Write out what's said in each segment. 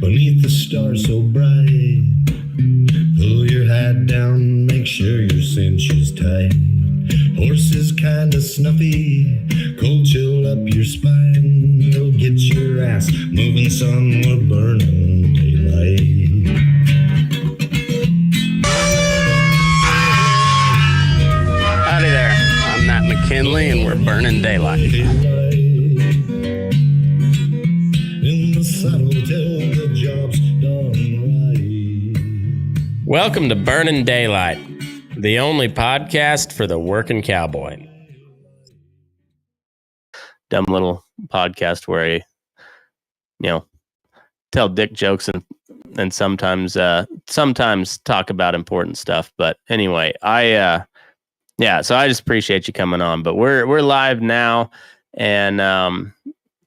beneath the stars so bright. Pull your hat down, make sure your cinch is tight. Horses kinda snuffy, cold chill up your spine. You'll get your ass moving, son, we're burning daylight. Howdy there, I'm Matt McKinley and we're burning daylight. In the saddle till the job's done right. Welcome to Burnin' Daylight, the only podcast for the working cowboy. Dumb little podcast where I, tell dick jokes and sometimes talk about important stuff. But anyway, so I just appreciate you coming on. But we're live now, and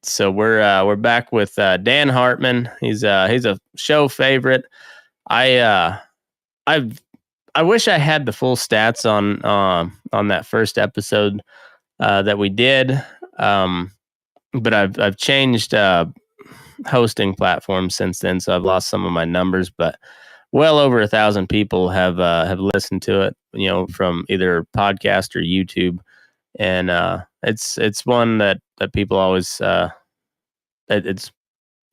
so we're back with Dan Hartman. He's a show favorite. I wish I had the full stats on that first episode that we did, but I've changed hosting platforms since then, so I've lost some of my numbers. But well over 1,000 people have listened to it, from either podcast or YouTube, and it's one that people always it's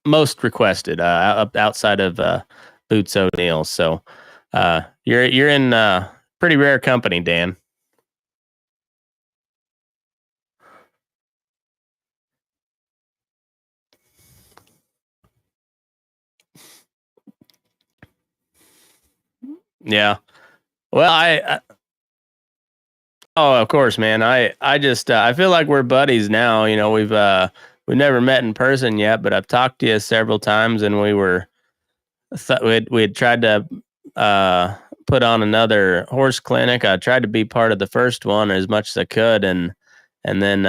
most requested outside of Boots O'Neill. So you're in pretty rare company, Dan. Yeah. Well, oh, of course, man. I just I feel like we're buddies now. We've never met in person yet, but I've talked to you several times, and we had tried to put on another horse clinic. I tried to be part of the first one as much as I could, and then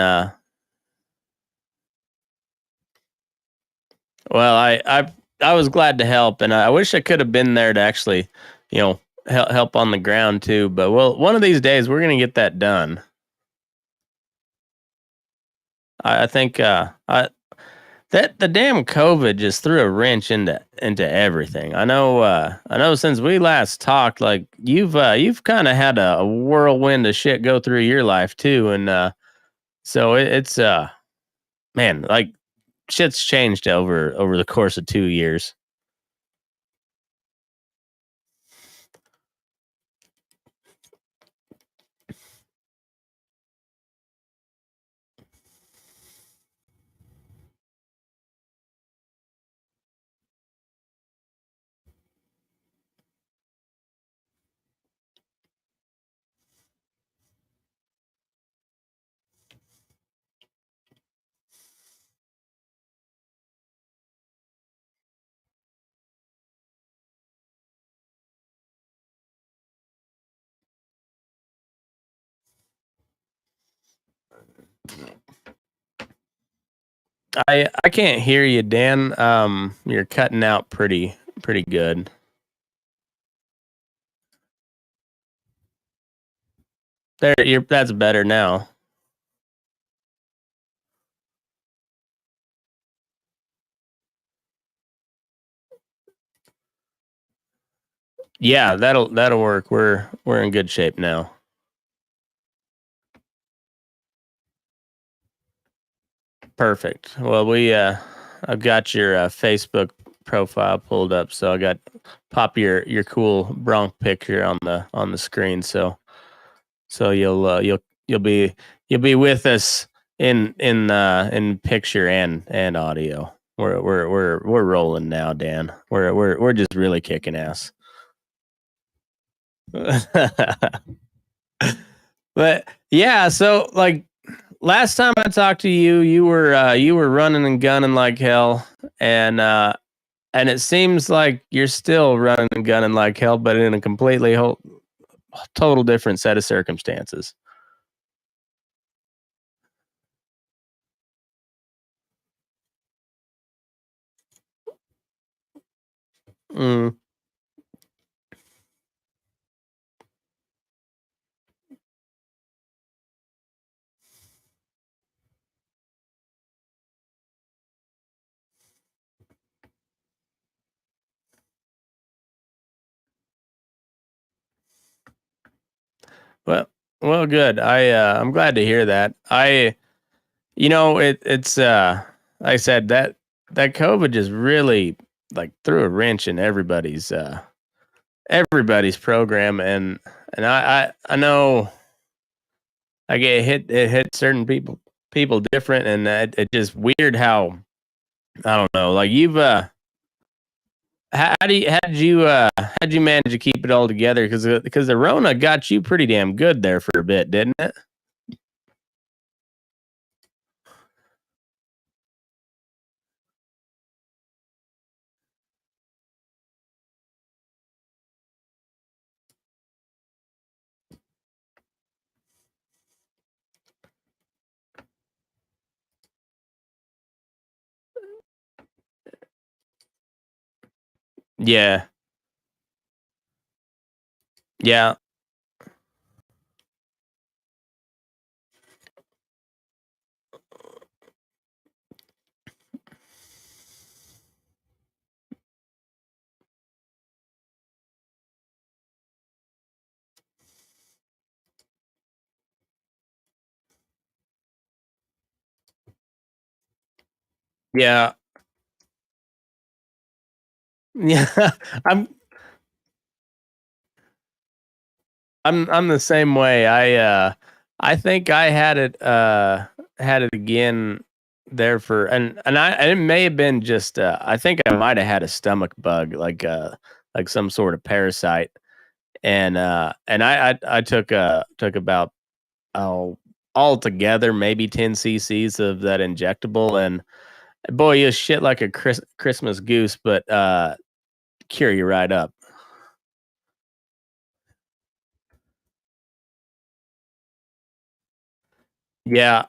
well, I was glad to help, and I wish I could have been there to actually, help on the ground too. But one of these days we're gonna get that done. I think that the damn COVID just threw a wrench into everything. I know since we last talked, like you've kind of had a whirlwind of shit go through your life too, and so it's man, like shit's changed over the course of 2 years. I can't hear you, Dan. You're cutting out pretty good. That's better now. Yeah, that'll work. We're in good shape now. Perfect. Well, I've got your Facebook profile pulled up, so I got pop your cool Bronc picture on the screen. So you'll be with us in picture and audio. We're rolling now, Dan. We're just really kicking ass. But yeah, so like last time I talked to you, you were running and gunning like hell, and it seems like you're still running and gunning like hell, but in a completely total different set of circumstances. Mm. Well, well, good. I'm glad to hear that. It's like I said, that COVID just really like threw a wrench in everybody's program, and I know like it hit certain people different, and it just weird how I don't know. Like you've how did you manage to keep it all together? Because the Rona got you pretty damn good there for a bit, didn't it? Yeah, yeah, yeah, yeah. I'm I'm the same way. I think I had it again there for and it may have been just I think I might have had a stomach bug like some sort of parasite and I took about oh altogether maybe 10 cc's of that injectable and boy you shit like a Christmas goose but cure you right up. Yeah,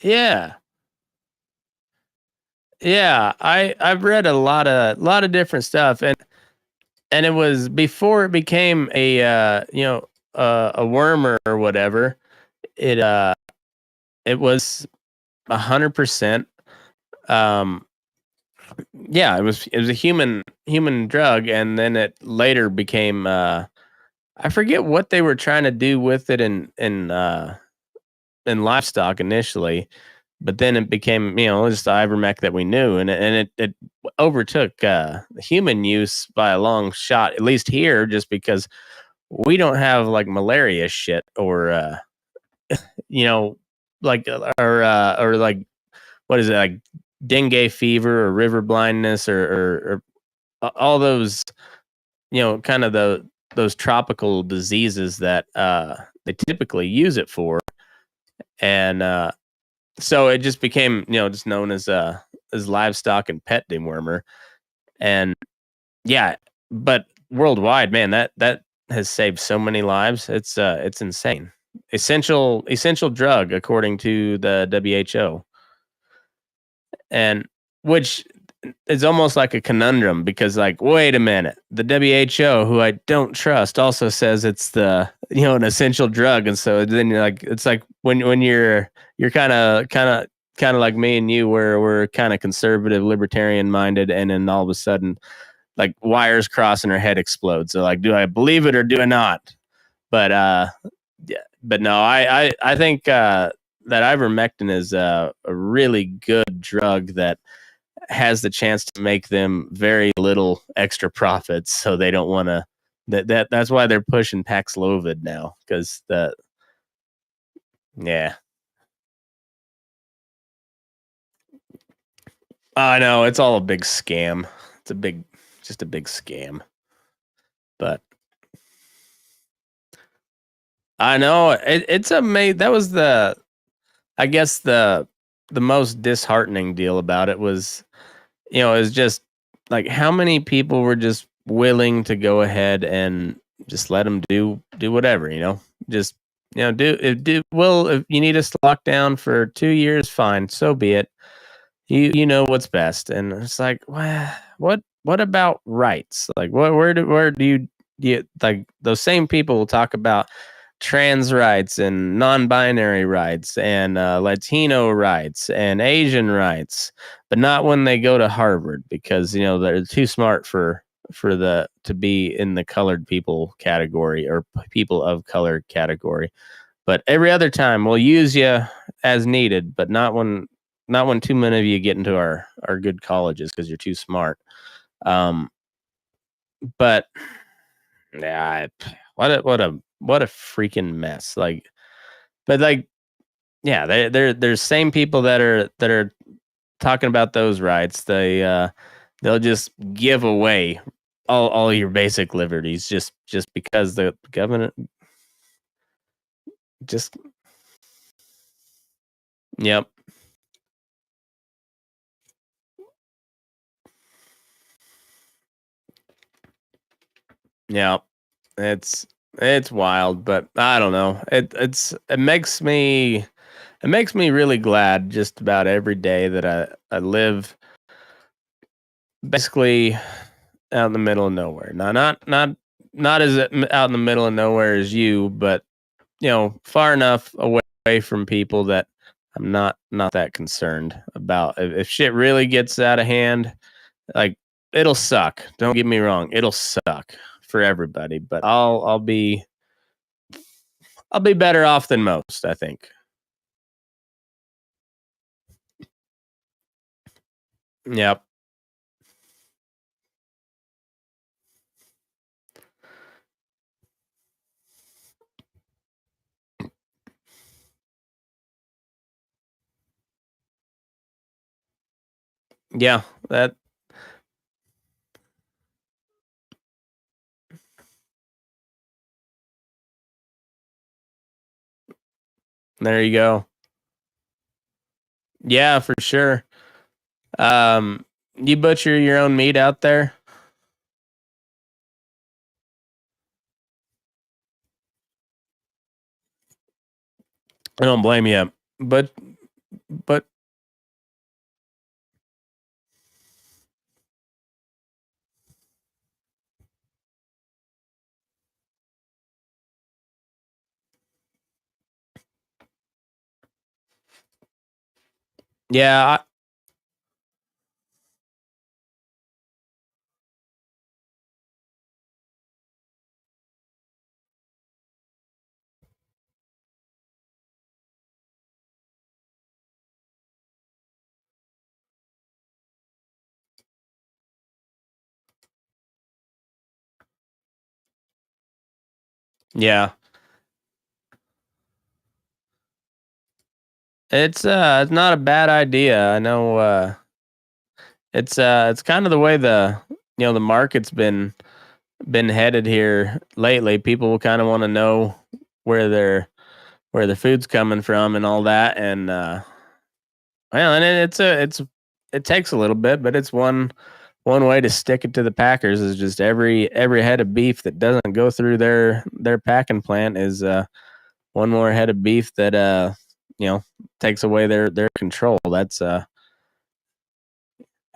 yeah. Yeah, I've read a lot of different stuff, and it was before it became a worm or whatever. It was 100%. Um, yeah, it was a human drug, and then it later became I forget what they were trying to do with it in livestock initially, but then it became, just the ivermectin that we knew, and it overtook human use by a long shot, at least here, just because we don't have like malaria shit or you know, or like what is it like dengue fever or river blindness or all those kind of those tropical diseases that they typically use it for, and so it just became just known as livestock and pet dewormer and yeah but worldwide man that has saved so many lives it's insane essential drug according to the WHO and which is almost like a conundrum because like wait a minute the WHO who I don't trust also says it's the an essential drug and so then you're like it's like when you're kind of like me and you where we're kind of conservative libertarian minded and then all of a sudden like wires cross and her head explodes so like do I believe it or do I not but yeah but no I think that ivermectin is a really good drug that has the chance to make them very little extra profits, so they don't want to. That's why they're pushing Paxlovid now, because the yeah, I know it's all a big scam. It's just a big scam. But I know it's amazing. That was I guess the most disheartening deal about it was is just like how many people were just willing to go ahead and just let them do whatever, just do well if you need us to lock down for 2 years, fine, so be it. You know what's best, and it's like, what? what about rights? Like, where do you like those same people will talk about trans rights and non-binary rights and Latino rights and Asian rights, but not when they go to Harvard because they're too smart for the to be in the colored people category or people of color category. But every other time we'll use you as needed, but not when too many of you get into our good colleges because you're too smart. Um, but yeah, what a freaking mess. Like, but like, yeah, there's same people that are talking about those rights. They'll just give away all your basic liberties just because the government just yep. Yeah, it's it's wild, but I don't know. It makes me really glad just about every day that I live basically out in the middle of nowhere. Now, not as out in the middle of nowhere as you, but far enough away from people that I'm not that concerned about. If shit really gets out of hand, like it'll suck. Don't get me wrong, it'll suck for everybody, but I'll be better off than most, I think. Yep. Yeah, that there you go. Yeah, for sure. You butcher your own meat out there? I don't blame you. But yeah, yeah. It's not a bad idea. I know it's kind of the way the market's been headed here lately. People kind of want to know where their food's coming from and all that and well, and it takes a little bit, but it's one way to stick it to the Packers is just every head of beef that doesn't go through their packing plant is one more head of beef that you know takes away their control. That's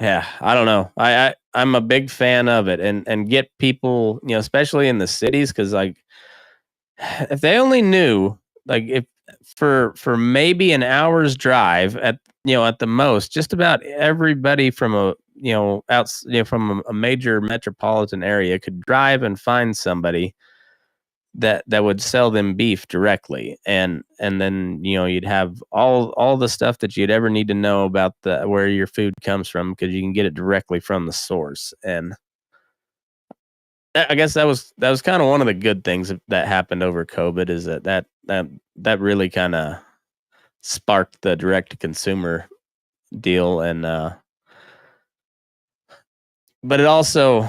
yeah, I don't know. I'm a big fan of it and get people, especially in the cities cuz like if they only knew like if for maybe an hour's drive at the most just about everybody from from a major metropolitan area could drive and find somebody that would sell them beef directly and then you'd have all the stuff that you'd ever need to know about the where your food comes from because you can get it directly from the source and I guess that was kind of one of the good things that happened over COVID is that really kind of sparked the direct to consumer deal and but it also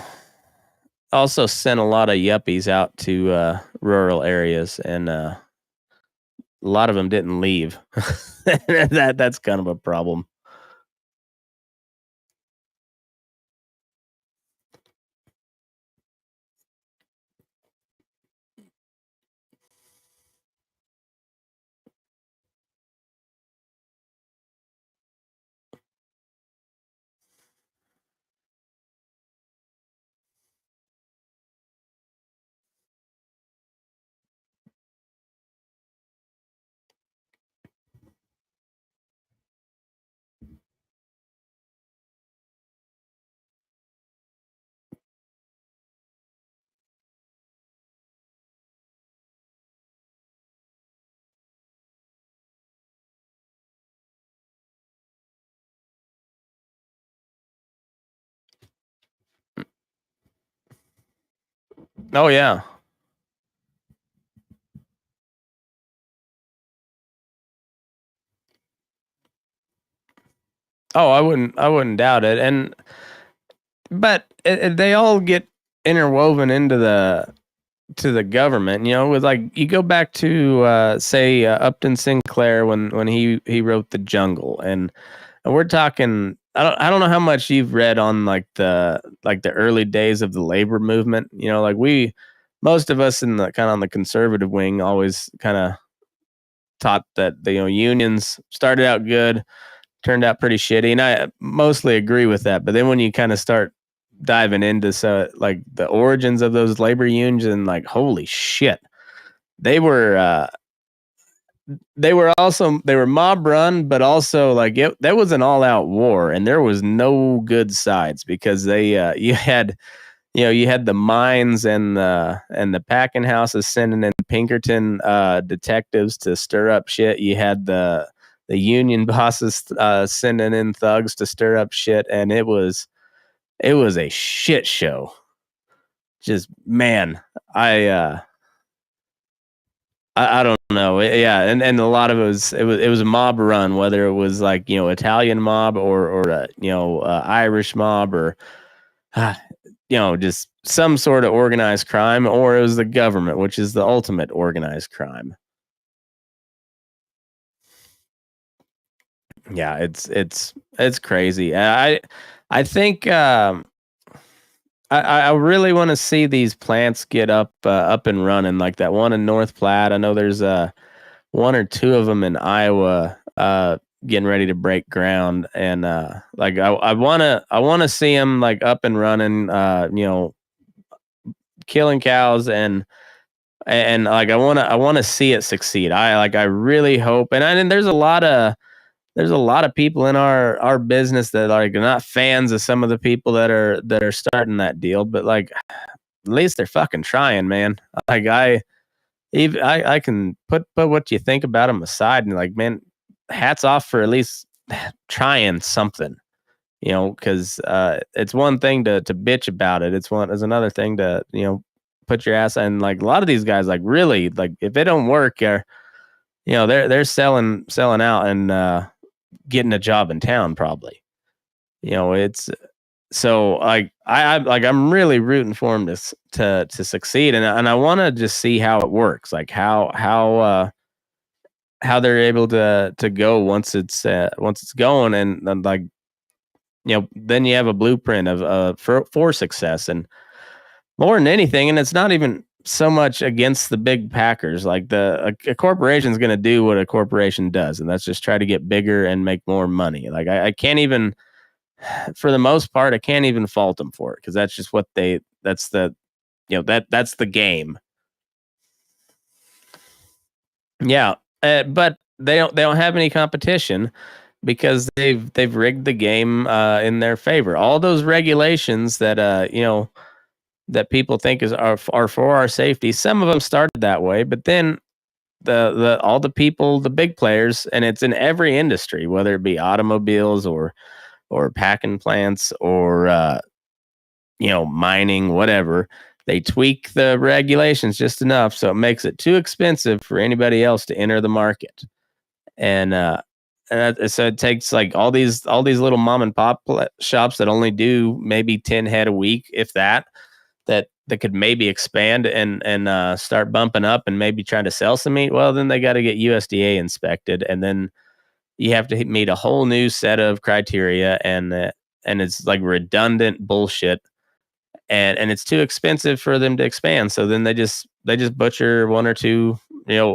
sent a lot of yuppies out to rural areas and a lot of them didn't leave. That's kind of a problem. Oh yeah. Oh, I wouldn't doubt it. And but they all get interwoven into the government, with like you go back to say Upton Sinclair when he wrote The Jungle, and we're talking. I don't know how much you've read on like the early days of the labor movement. Like most of us in the kind of on the conservative wing always kind of taught that the unions started out good, turned out pretty shitty, and I mostly agree with that. But then when you kind of start diving into like the origins of those labor unions, and like holy shit, they were they were mob run, but also like that was an all out war, and there was no good sides because they you had the mines and the packing houses sending in Pinkerton detectives to stir up shit. You had the union bosses sending in thugs to stir up shit, and it was a shit show. Just man, I I don't know. Yeah, and a lot of it was a mob run, whether it was like Italian mob or Irish mob or uh, just some sort of organized crime, or it was the government, which is the ultimate organized crime. Yeah, it's crazy. I think I really want to see these plants get up and running, like that one in North Platte. I know there's one or two of them in Iowa getting ready to break ground, and like I want to see them like up and running, killing cows, and like I want to see it succeed. I really hope, and there's a lot of people in our business that like are not fans of some of the people that are starting that deal, but like at least they're fucking trying, man. Like I can put what you think about them aside, and like, man, hats off for at least trying something, because it's one thing to bitch about it. It's another thing to put your ass, and like a lot of these guys, like really, like if it don't work, they're selling out and getting a job in town probably. It's so like I'm really rooting for him to succeed, and I want to just see how it works, like how they're able to go once it's going, and like then you have a blueprint of for success, and more than anything, and it's not even so much against the big packers. Like a corporation is going to do what a corporation does, and that's just try to get bigger and make more money. Like I can't even, for the most part, I can't even fault them for it, because that's just that's the that's the game. Yeah, but they don't have any competition because they've rigged the game in their favor. All those regulations that that people think are for our safety. Some of them started that way, but then the all the people, the big players, and it's in every industry, whether it be automobiles or packing plants or mining, whatever. They tweak the regulations just enough so it makes it too expensive for anybody else to enter the market. And so it takes like all these little mom and pop shops that only do maybe 10 head a week, if that could maybe expand and start bumping up and maybe trying to sell some meat. Well, then they got to get USDA inspected, and then you have to meet a whole new set of criteria, and it's like redundant bullshit, and it's too expensive for them to expand. So then they just butcher one or two,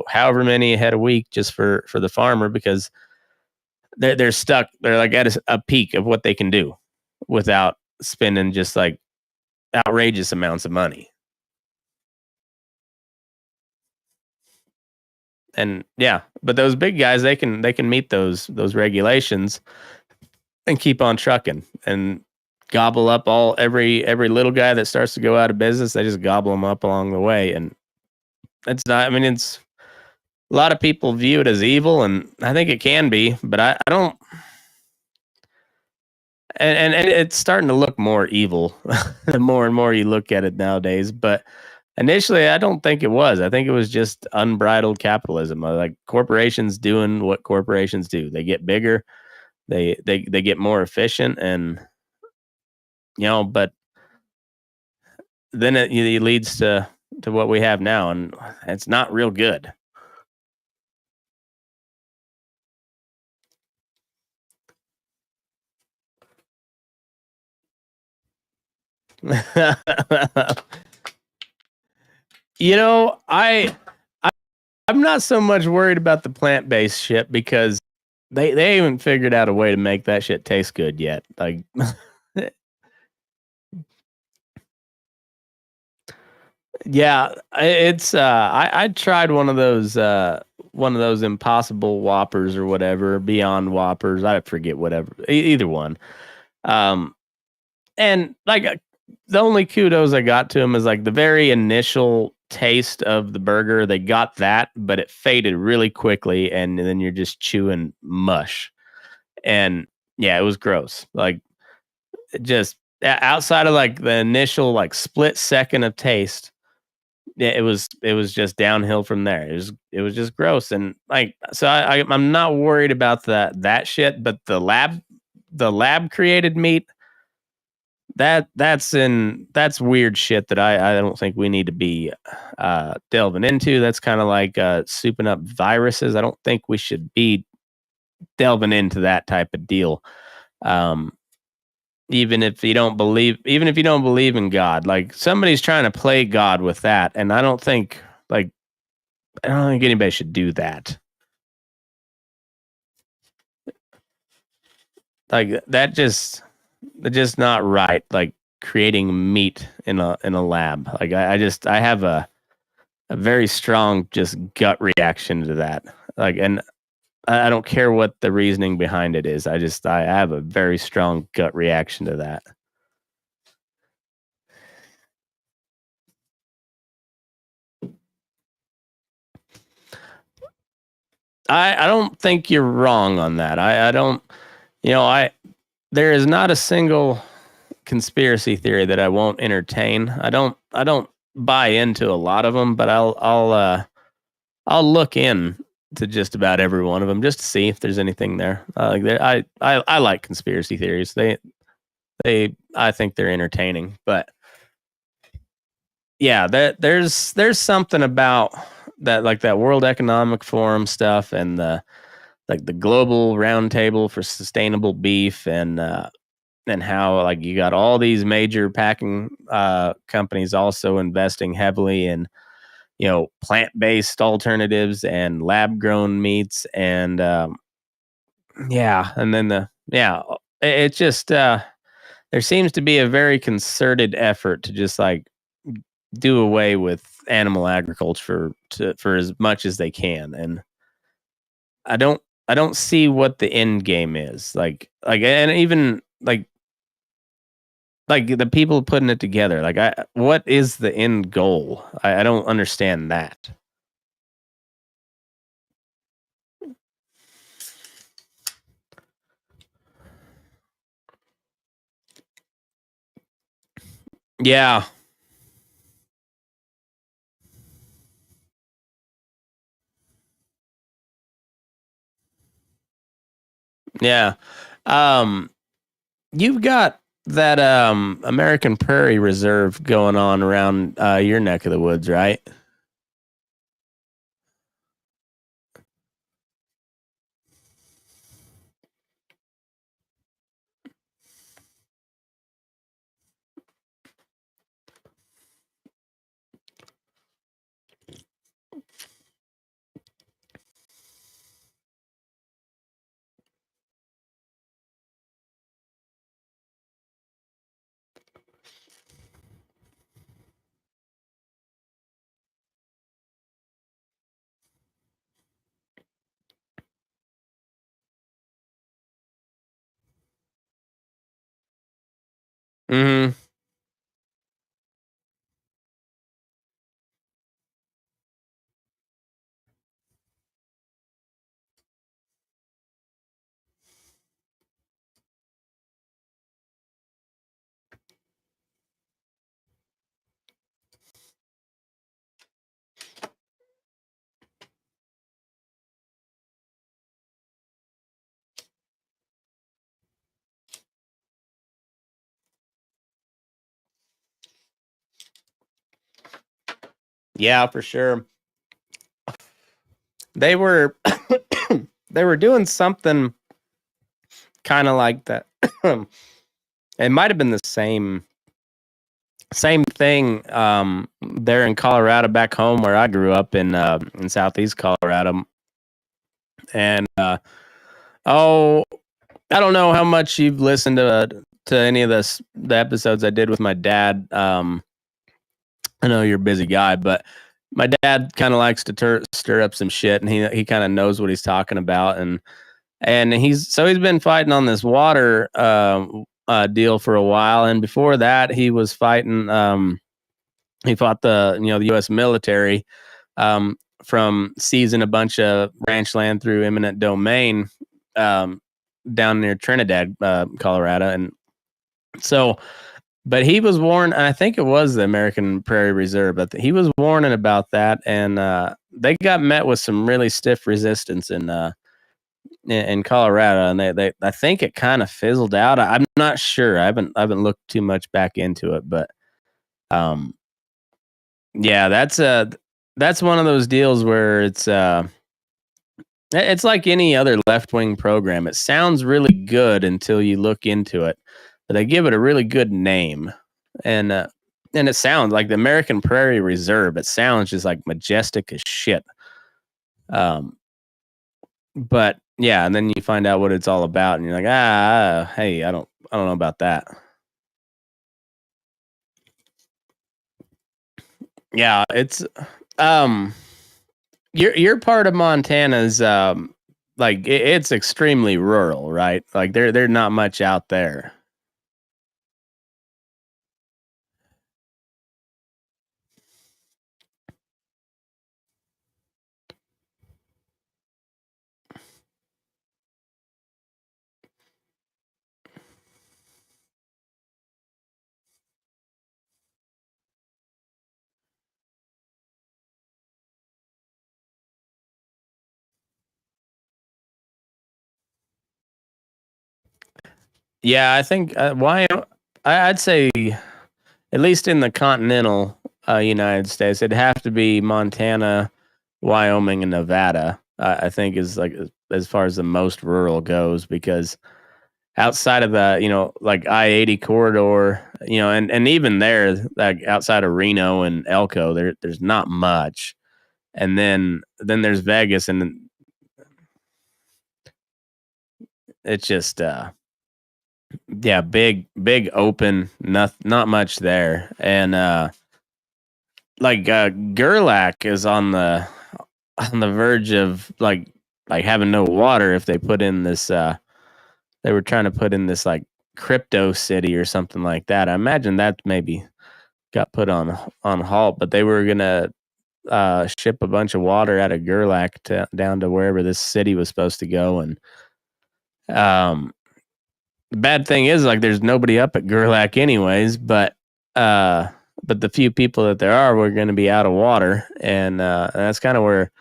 however many head a week, just for the farmer, because they're stuck. They're like at a peak of what they can do without spending just like outrageous amounts of money. And yeah, but those big guys, they can meet those regulations and keep on trucking and gobble up every little guy that starts to go out of business. They just gobble them up along the way, and it's not. I mean, it's a lot of people view it as evil, and I think it can be, but I don't. And it's starting to look more evil the more and more you look at it nowadays. But Initially, I don't think it was. I think it was just unbridled capitalism. Like corporations doing what corporations do. They get bigger, they get more efficient, and but then it leads to what we have now, and it's not real good. you know, I I'm not so much worried about the plant based shit because they haven't figured out a way to make that shit taste good yet. Like, yeah, it's I tried one of those Impossible Whoppers or whatever, Beyond Whoppers. I forget whatever, either one. Um, and like the only kudos I got to them is like the very initial taste of the burger. They got that, but it faded really quickly, and then you're just chewing mush. And yeah, it was gross. Like just outside of like the initial like split second of taste, yeah, it was just downhill from there. It was just gross, and like so I'm not worried about that shit, but the lab created meat, that's weird shit that I don't think we need to be delving into. That's kind of like souping up viruses. I don't think we should be delving into that type of deal. Um, even if you don't believe in God, like somebody's trying to play God with that, and like I don't think anybody should do that. Like that's just not right. Like creating meat in a lab. Like I have a very strong just gut reaction to that. Like, and I don't care what the reasoning behind it is. I have a very strong gut reaction to that. I don't think you're wrong on that. I don't, I there is not a single conspiracy theory that I won't entertain. I don't buy into a lot of them, but I'll look in to just about every one of them just to see if there's anything there. I like conspiracy theories. They I think they're entertaining, but yeah, there's something about that, like that World Economic Forum stuff and the global roundtable for sustainable beef, and how like you got all these major packing companies also investing heavily in plant-based alternatives and lab grown meats, and yeah, and then it just there seems to be a very concerted effort to just like do away with animal agriculture for as much as they can, and I don't I don't see what the end game is. And even like the people putting it together. Like what is the end goal? I don't understand that. Yeah, yeah. Um, you've got that American Prairie Reserve going on around your neck of the woods, right? Mm-hmm. Yeah, for sure. They were they were doing something kind of like that. It might have been the same thing there in Colorado, back home where I grew up in southeast Colorado. And oh, I don't know how much you've listened to any of the episodes I did with my dad. I know you're a busy guy, but my dad kind of likes to stir up some shit, and he kind of knows what he's talking about, and he's been fighting on this water deal for a while, and before that he was fighting. He fought the U.S. military from seizing a bunch of ranch land through eminent domain um, down near Trinidad, Colorado, and so. But he was warned, and I think it was the American Prairie Reserve, but he was warning about that, and they got met with some really stiff resistance in Colorado, and they I think it kind of fizzled out. I'm not sure. I haven't looked too much back into it, but um, yeah, that's one of those deals where it's like any other left wing program. It sounds really good until you look into it, but they give it a really good name, and it sounds like the American Prairie Reserve. It sounds just like majestic as shit. Um, but yeah, and then you find out what it's all about, and you're like, hey, I don't know about that. Yeah, it's um, your part of Montana's like it's extremely rural, right? Like they're not much out there. Yeah, I think I'd say at least in the continental United States, it'd have to be Montana, Wyoming, and Nevada. I think is like as far as the most rural goes, because outside of the like I-80 corridor, and even there, like outside of Reno and Elko, there's not much. And then there's Vegas, and it's just yeah, big open, not much there. And like Gerlach is on the verge of like having no water if they put in this they were trying to put in this like crypto city or something like that. I imagine that maybe got put on halt, but they were gonna ship a bunch of water out of Gerlach down to wherever this city was supposed to go. And um the bad thing is, like, there's nobody up at Gerlach anyways, uh but the few people that there are were going to be out of water. And that's kind of where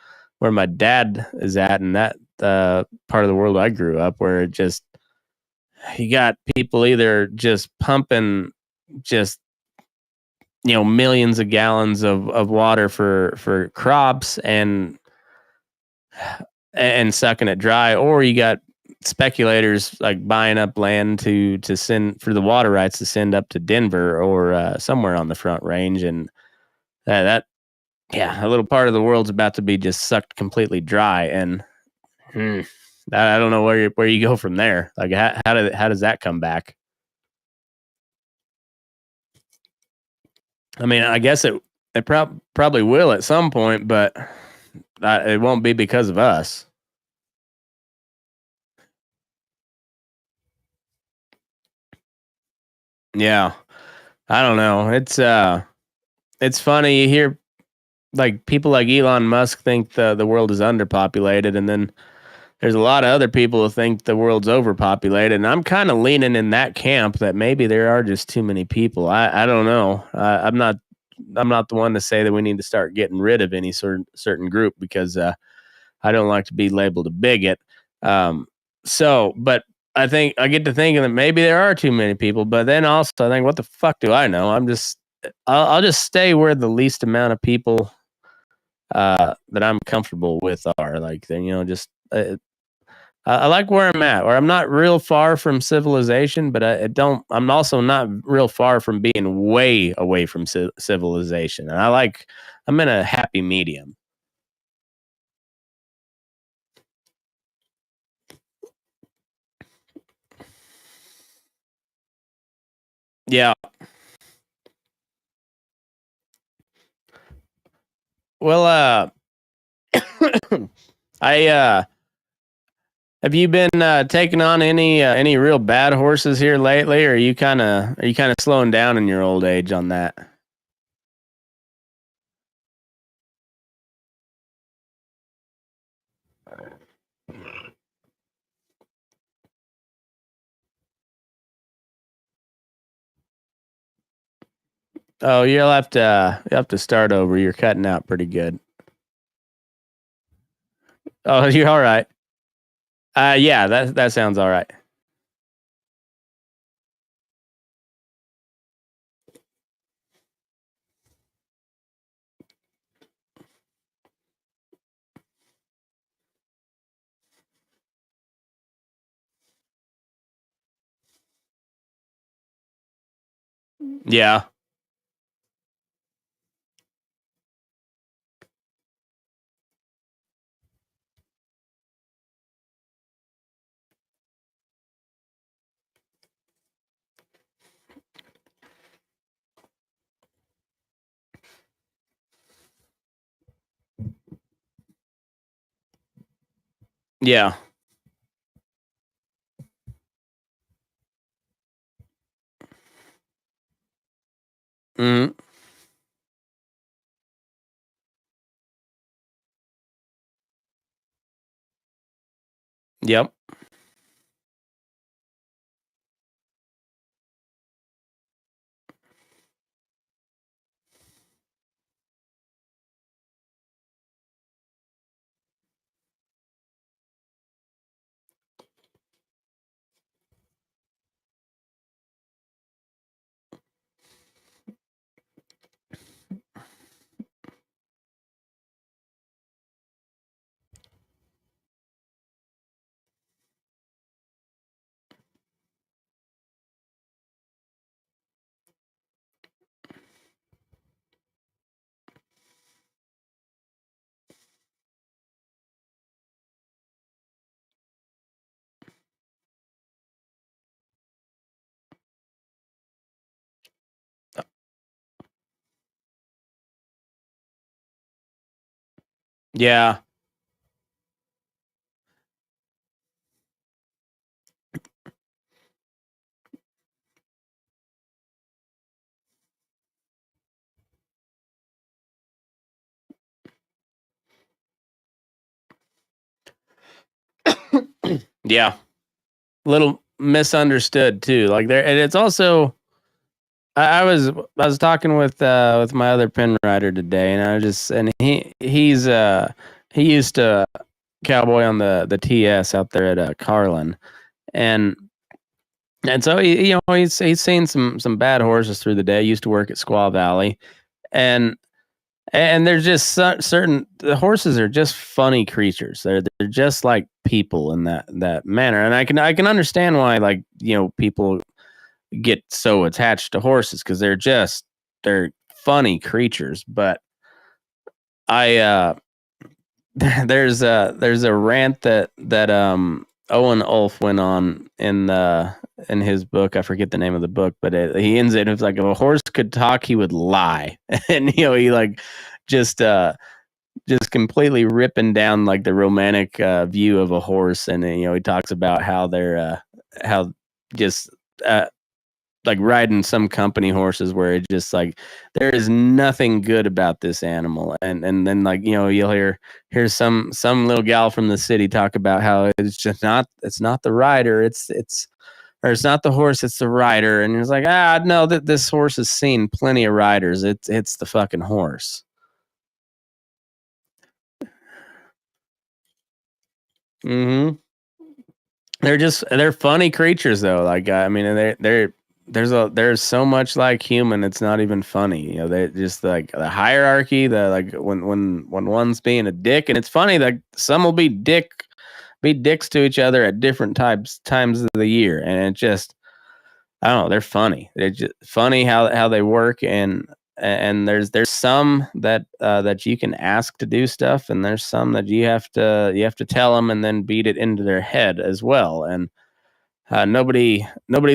my dad is at, in that part of the world I grew up, where it just you got people either just pumping just millions of gallons of water for crops and sucking it dry, or you got speculators like buying up land to send for the water rights to send up to Denver or somewhere on the Front Range. And that yeah, a little part of the world's about to be just sucked completely dry. And hmm, I don't know where you go from there. Like how does that come back? I mean, I guess it probably will at some point, but it won't be because of us. Yeah, I don't know. It's funny you hear like people like Elon Musk think the world is underpopulated, and then there's a lot of other people who think the world's overpopulated, and I'm kind of leaning in that camp that maybe there are just too many people. I don't know. I'm not the one to say that we need to start getting rid of any certain group, because I don't like to be labeled a bigot. Um, but I think I get to thinking that maybe there are too many people, but then also I think, what the fuck do I know? I'll just stay where the least amount of people that I'm comfortable with are like, just I like where I'm at, where I'm not real far from civilization, but I don't. I'm also not real far from being way away from civilization, and I'm in a happy medium. Yeah. Well, I have you been taking on any real bad horses here lately, or are you kind of slowing down in your old age on that? Oh, you'll have to start over. You're cutting out pretty good. Oh, you're all right. Yeah, that sounds all right. Yeah. Yeah. Mm, yep. Yeah. Yeah. Little misunderstood too. Like there, and it's also I was talking with my other pen writer today, and he used to cowboy on the TS out there at Carlin, and so he's seen some bad horses through the day. He used to work at Squaw Valley, and there's just certain the horses are just funny creatures. They're just like people in that manner, and I can understand why, like, people get so attached to horses because they're funny creatures. But I there's a rant that Owen Ulf went on in his book. I forget the name of the book, but he ends it. It's like, if a horse could talk, he would lie, and he like just just completely ripping down like the romantic view of a horse, and he talks about how they're how just uh, like riding some company horses where it just like there is nothing good about this animal, and then like you'll hear some little gal from the city talk about how it's not the rider, it's or it's not the horse, it's the rider, and it's like, no, that this horse has seen plenty of riders, it's the fucking horse. Hmm. They're funny creatures though. Like, I mean, they're there's so much like human, it's not even funny. You know, they just like the hierarchy, the like when one's being a dick, and it's funny that some will be dicks to each other at different times of the year, and it just I don't know, they're funny. They're just funny how they work, and there's some that you can ask to do stuff, and there's some that you have to tell them and then beat it into their head as well. And nobody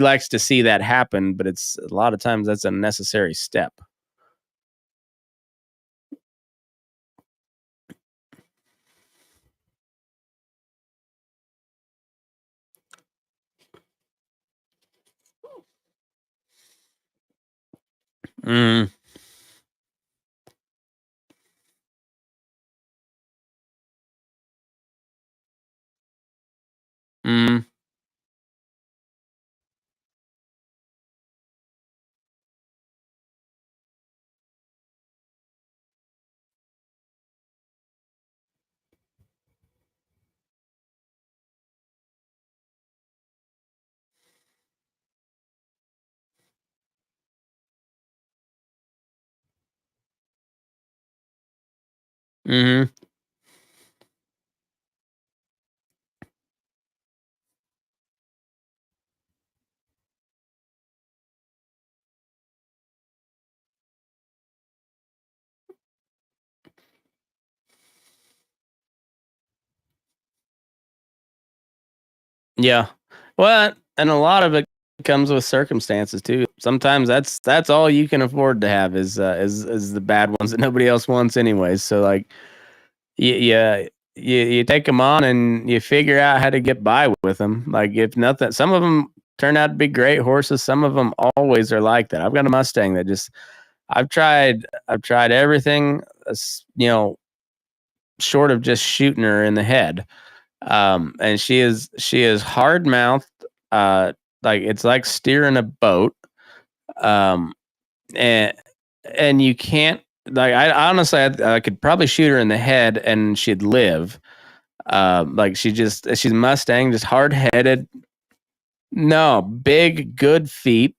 likes to see that happen, but it's a lot of times that's a necessary step. Mm, mm, mm. Yeah. Well, and a lot of it comes with circumstances too. Sometimes that's all you can afford to have is the bad ones that nobody else wants anyways. So like you take them on and you figure out how to get by with them. Like if nothing, some of them turn out to be great horses. Some of them always are like that. I've got a Mustang that just I've tried everything, short of just shooting her in the head. And she is hard mouthed, uh, like it's like steering a boat. Um, and and you can't like I honestly I could probably shoot her in the head and she'd live. Like she's Mustang, just hard headed. No, big, good feet,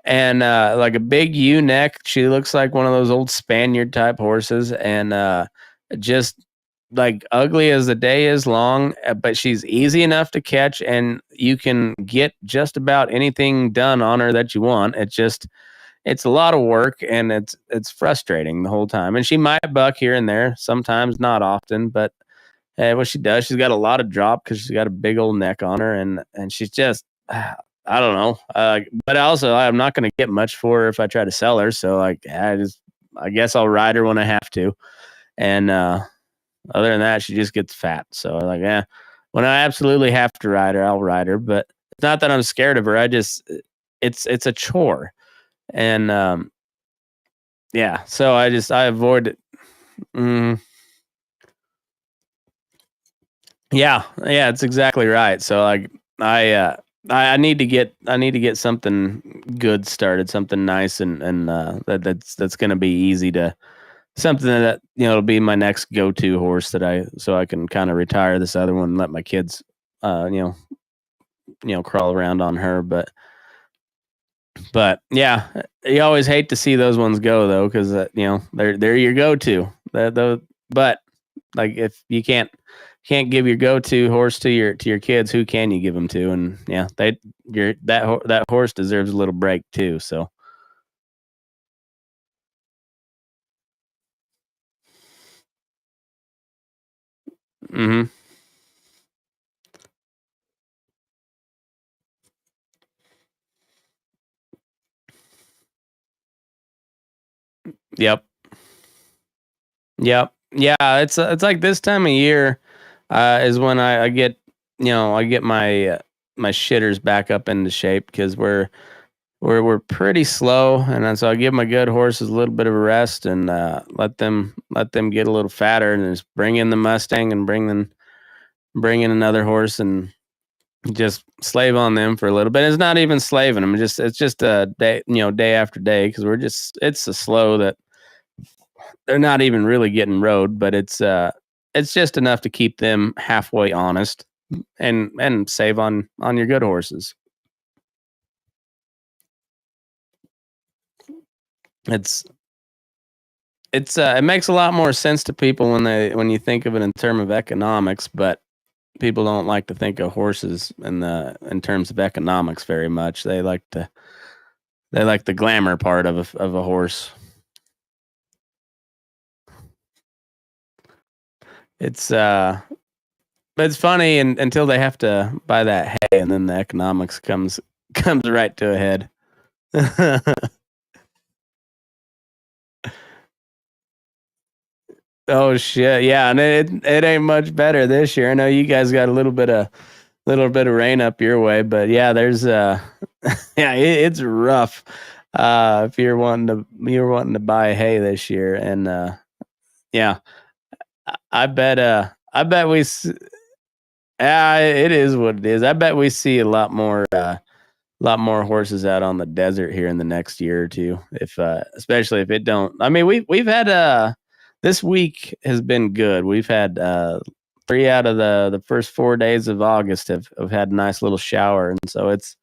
and like a big U neck. She looks like one of those old Spaniard type horses, and just like ugly as the day is long. But she's easy enough to catch, and you can get just about anything done on her that you want. It's a lot of work, and it's frustrating the whole time. And she might buck here and there, sometimes, not often, but what she does, she's got a lot of drop because she's got a big old neck on her, and she's just I don't know. But also, I'm not going to get much for her if I try to sell her. So like, I guess I'll ride her when I have to. And other than that, she just gets fat. So like, yeah, when I absolutely have to ride her, I'll ride her. But it's not that I'm scared of her. It's a chore, and yeah. So I avoid it. Mm, yeah, yeah, it's exactly right. So like I uh I need to get something good started, something nice and that's gonna be easy to something that will be my next go to horse that I can kind of retire this other one and let my kids uh you know crawl around on her. But yeah, you always hate to see those ones go though, because they're your go to. But like if you can't give your go to horse to your kids, who can you give them to? And yeah, that horse deserves a little break too. So hmm yep, yep, yeah. It's like this time of year is when I get I get my shitters back up into shape because we're pretty slow, and so I give my good horses a little bit of a rest and let them get a little fatter, and just bring in the Mustang and bring in another horse and just slave on them for a little bit. It's not even slaving them; it's just a day, day after day, because it's a slow that they're not even really getting rode, but it's just enough to keep them halfway honest and save on your good horses. It's it makes a lot more sense to people when you think of it in terms of economics, but people don't like to think of horses in terms of economics very much. They like the glamour part of a horse. It's it's funny until they have to buy that hay, and then the economics comes right to a head. Oh shit, yeah, and it ain't much better this year. I know you guys got a little bit of rain up your way, but yeah, there's yeah, it's rough. If you're wanting to buy hay this year, and yeah, I bet yeah, it is what it is. I bet we see a lot more horses out on the desert here in the next year or two. If especially if it don't. I mean, we've had this week has been good. We've had 3 out of the first 4 days of August have had a nice little shower, and so it's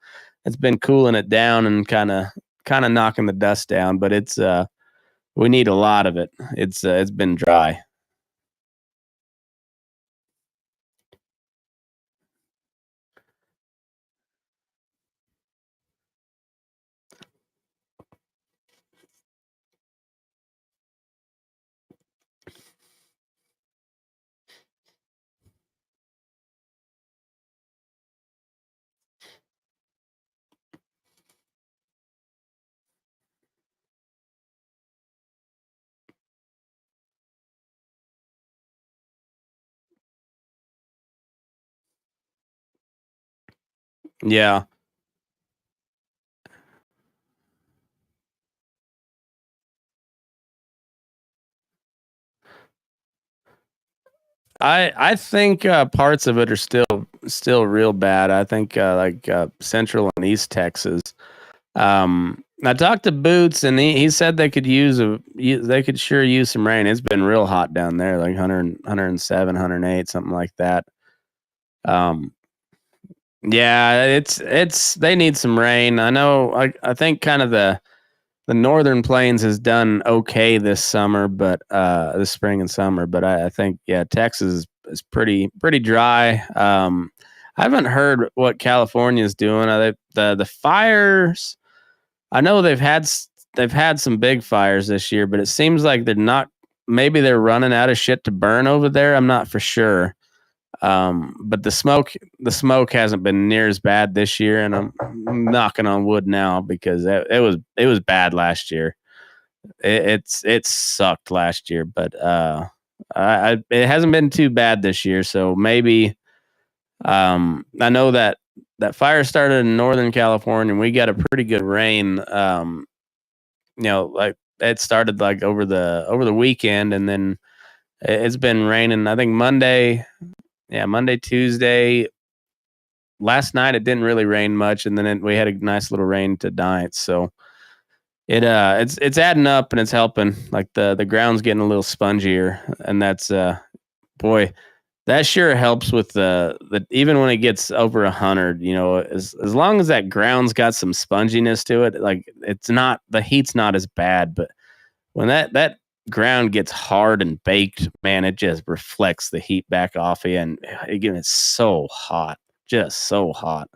been cooling it down and kind of knocking the dust down. But it's we need a lot of it. It's been dry. Yeah. I think parts of it are still real bad. I think Central and East Texas. I talked to Boots, and he said they could sure use some rain. It's been real hot down there, like 100, 108, something like that. Um, yeah, it's they need some rain. I know. I think kind of the northern plains has done okay this summer, but this spring and summer. But I think yeah, Texas is pretty dry. I haven't heard what California is doing. The fires. I know they've had some big fires this year, but it seems like they're not. Maybe they're running out of shit to burn over there. I'm not for sure. But the smoke hasn't been near as bad this year, and I'm knocking on wood now because it was bad last year. It sucked last year, but it hasn't been too bad this year. So maybe I know that fire started in Northern California, and we got a pretty good rain. Like it started like over the weekend, and then it's been raining. I think Monday, yeah, Monday, Tuesday. Last night it didn't really rain much, and then we had a nice little rain tonight. So it's adding up and it's helping. Like the ground's getting a little spongier, and that's boy, that sure helps with the even when it gets over 100. As long as that ground's got some sponginess to it, like it's not the heat's not as bad, but when that ground gets hard and baked, man, it just reflects the heat back off you, and again, it's so hot, just so hot.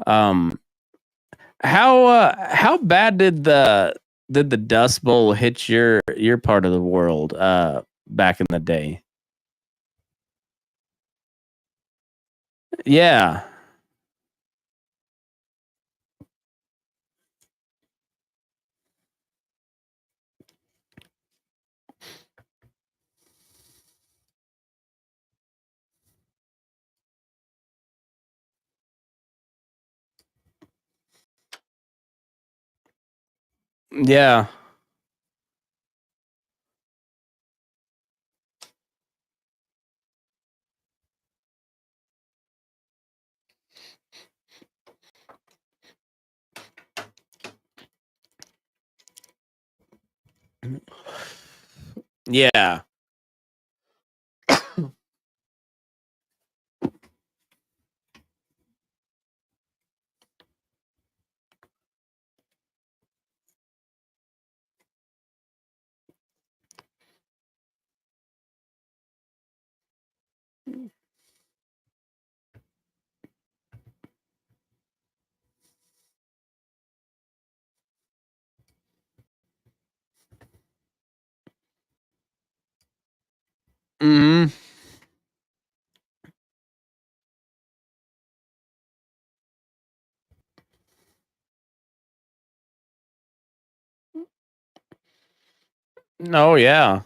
Um, how bad did the Dust Bowl hit your part of the world back in the day? Yeah, yeah, yeah, Oh yeah.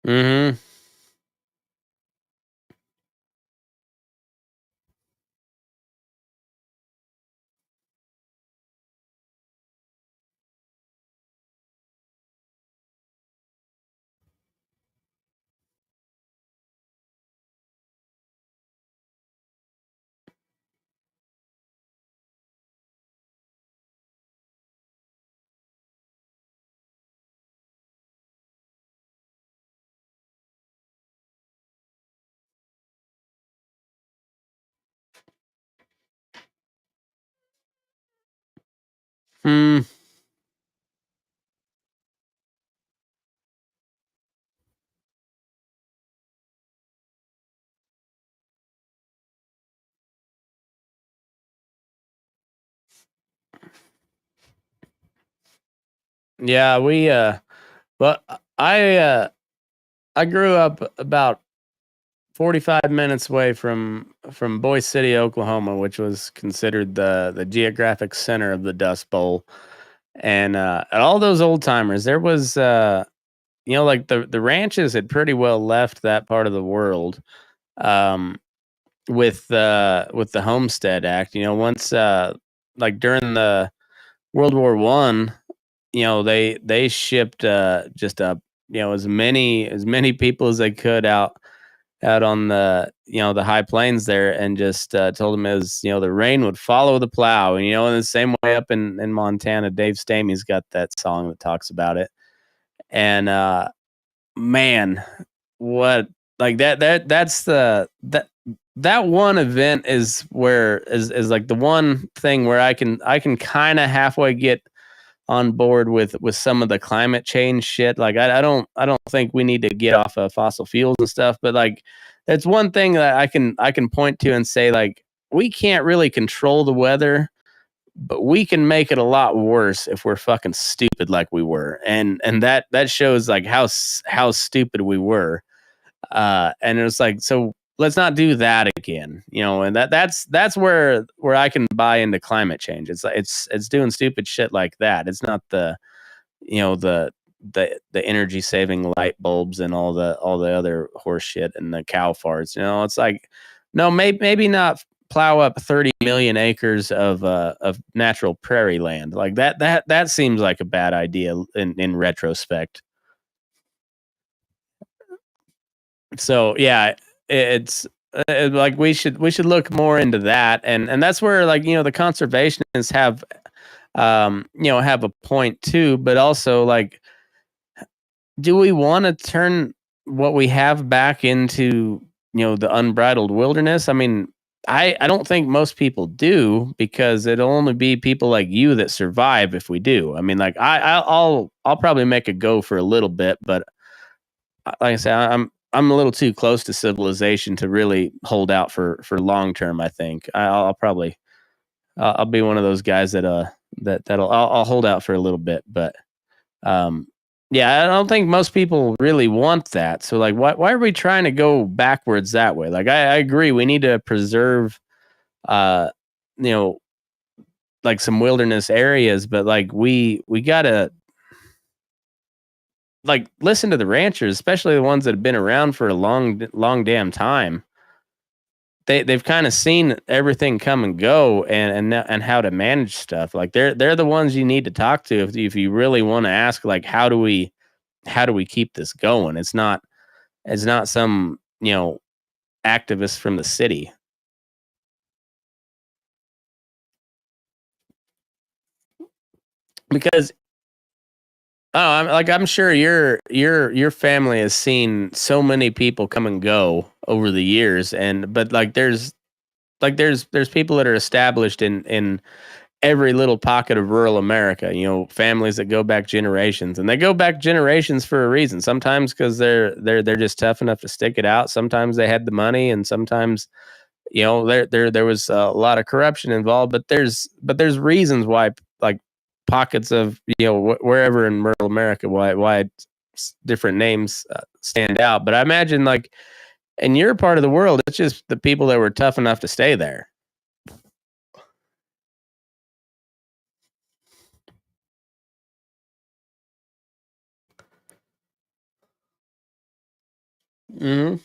Mm-hmm. Hmm. Yeah, but I grew up about 45 minutes away from Boise City, Oklahoma, which was considered the geographic center of the Dust Bowl. And at all those old timers, there was like the ranches had pretty well left that part of the world. Um, with the Homestead Act, once like during the World War I, they shipped just as many people as they could out on the high plains there, and just told them as the rain would follow the plow. And in the same way up in Montana, Dave Stamey's got that song that talks about it. And man, what, like that one event is like the one thing where I can kind of halfway get on board with some of the climate change shit. Like I don't think we need to get off of fossil fuels and stuff, but like that's one thing that I can point to and say, like, we can't really control the weather, but we can make it a lot worse if we're fucking stupid like we were. And that shows like how stupid we were. And it was like, so let's not do that again, and that's where I can buy into climate change. It's doing stupid shit like that. It's not you know the the energy saving light bulbs and all the other horse shit and the cow farts. It's like, no, maybe not plow up 30 million acres of natural prairie land. Like that seems like a bad idea in retrospect. So yeah, it's like we should look more into that. And that's where, like, the conservationists have a point too, but also, like, do we want to turn what we have back into the unbridled wilderness? I mean, I don't think most people do, because it'll only be people like you that survive if we do. I mean, like, I'll probably make a go for a little bit, but like I say, I'm a little too close to civilization to really hold out for long term. I think I'll probably I'll be one of those guys that'll I'll hold out for a little bit. But um, yeah, I don't think most people really want that. So, like, why are we trying to go backwards that way? Like, I agree, we need to preserve uh you know like some wilderness areas, but like we gotta, like, listen to the ranchers, especially the ones that have been around for a long damn time. They've kind of seen everything come and go, and how to manage stuff. Like, they're the ones you need to talk to if you really want to ask, like, how do we keep this going? It's not It's not some, activist from the city. Because I'm sure your family has seen so many people come and go over the years, and but there's people that are established in every little pocket of rural America. Families that go back generations, and they go back generations for a reason. Sometimes because they're just tough enough to stick it out. Sometimes they had the money, and sometimes there was a lot of corruption involved. But there's reasons why, like, pockets of wherever in rural America, why different names stand out. But I imagine, like, in your part of the world, it's just the people that were tough enough to stay there. Hmm.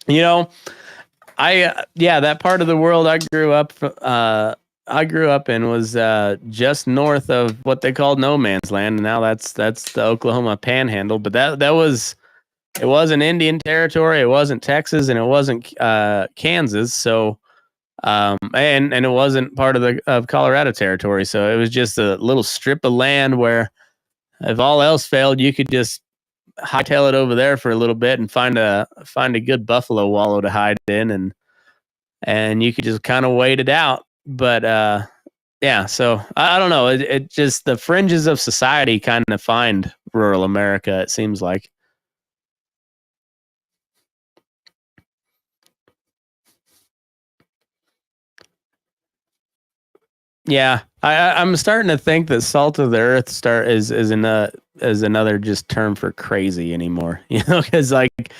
You know, yeah, that part of the world I grew up in was just north of what they called no man's land, and now that's the Oklahoma Panhandle. But it wasn't Indian territory, it wasn't Texas, and it wasn't Kansas. So and it wasn't part of Colorado territory. So it was just a little strip of land where, if all else failed, you could just hightail it over there for a little bit and find a good buffalo wallow to hide in, and you could just kind of wait it out. But yeah, so I don't know. It just, the fringes of society kind of find rural America, it seems like. Yeah, I'm starting to think that salt of the earth start is another just term for crazy anymore. Because, like,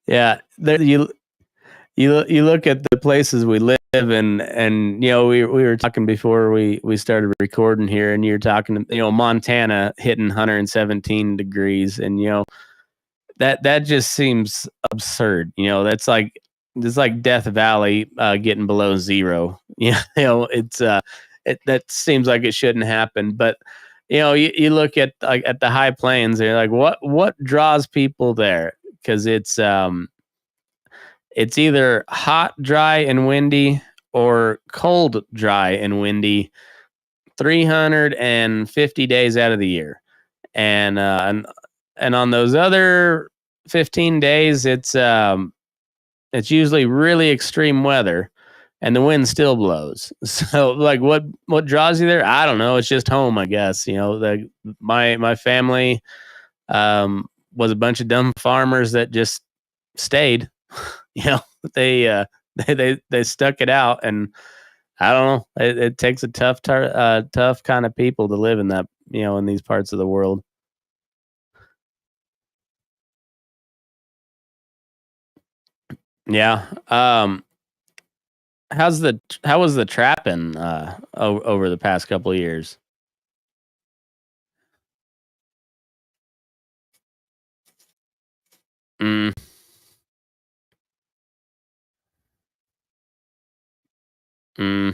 yeah, there you look at the places we live in, and we were talking before we started recording here, and you're talking, Montana hitting 117 degrees, and that just seems absurd. That's like, it's like Death Valley getting below zero. That seems like it shouldn't happen. But you look at, like, at the high plains, and you're like, what draws people there? Because it's either hot, dry, and windy, or cold, dry, and windy 350 days out of the year. And on those other 15 days, it's usually really extreme weather, and the wind still blows. So, like, what draws you there? I don't know. It's just home, I guess. My family was a bunch of dumb farmers that just stayed. you know they they stuck it out, and I don't know, it takes a tough kind of people to live in that, in these parts of the world. Yeah. How was the trapping over the past couple of years? Mm, mm,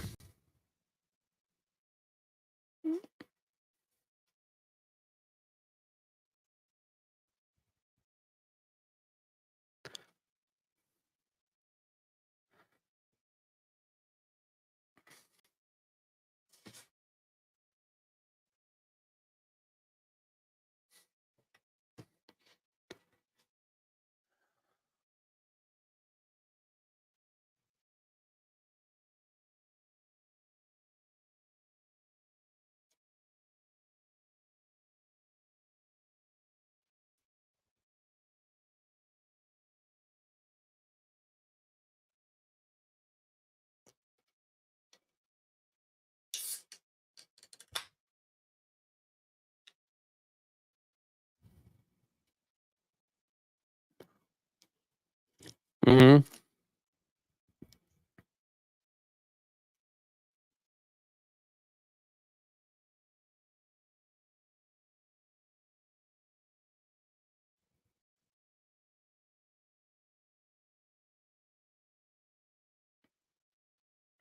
mm,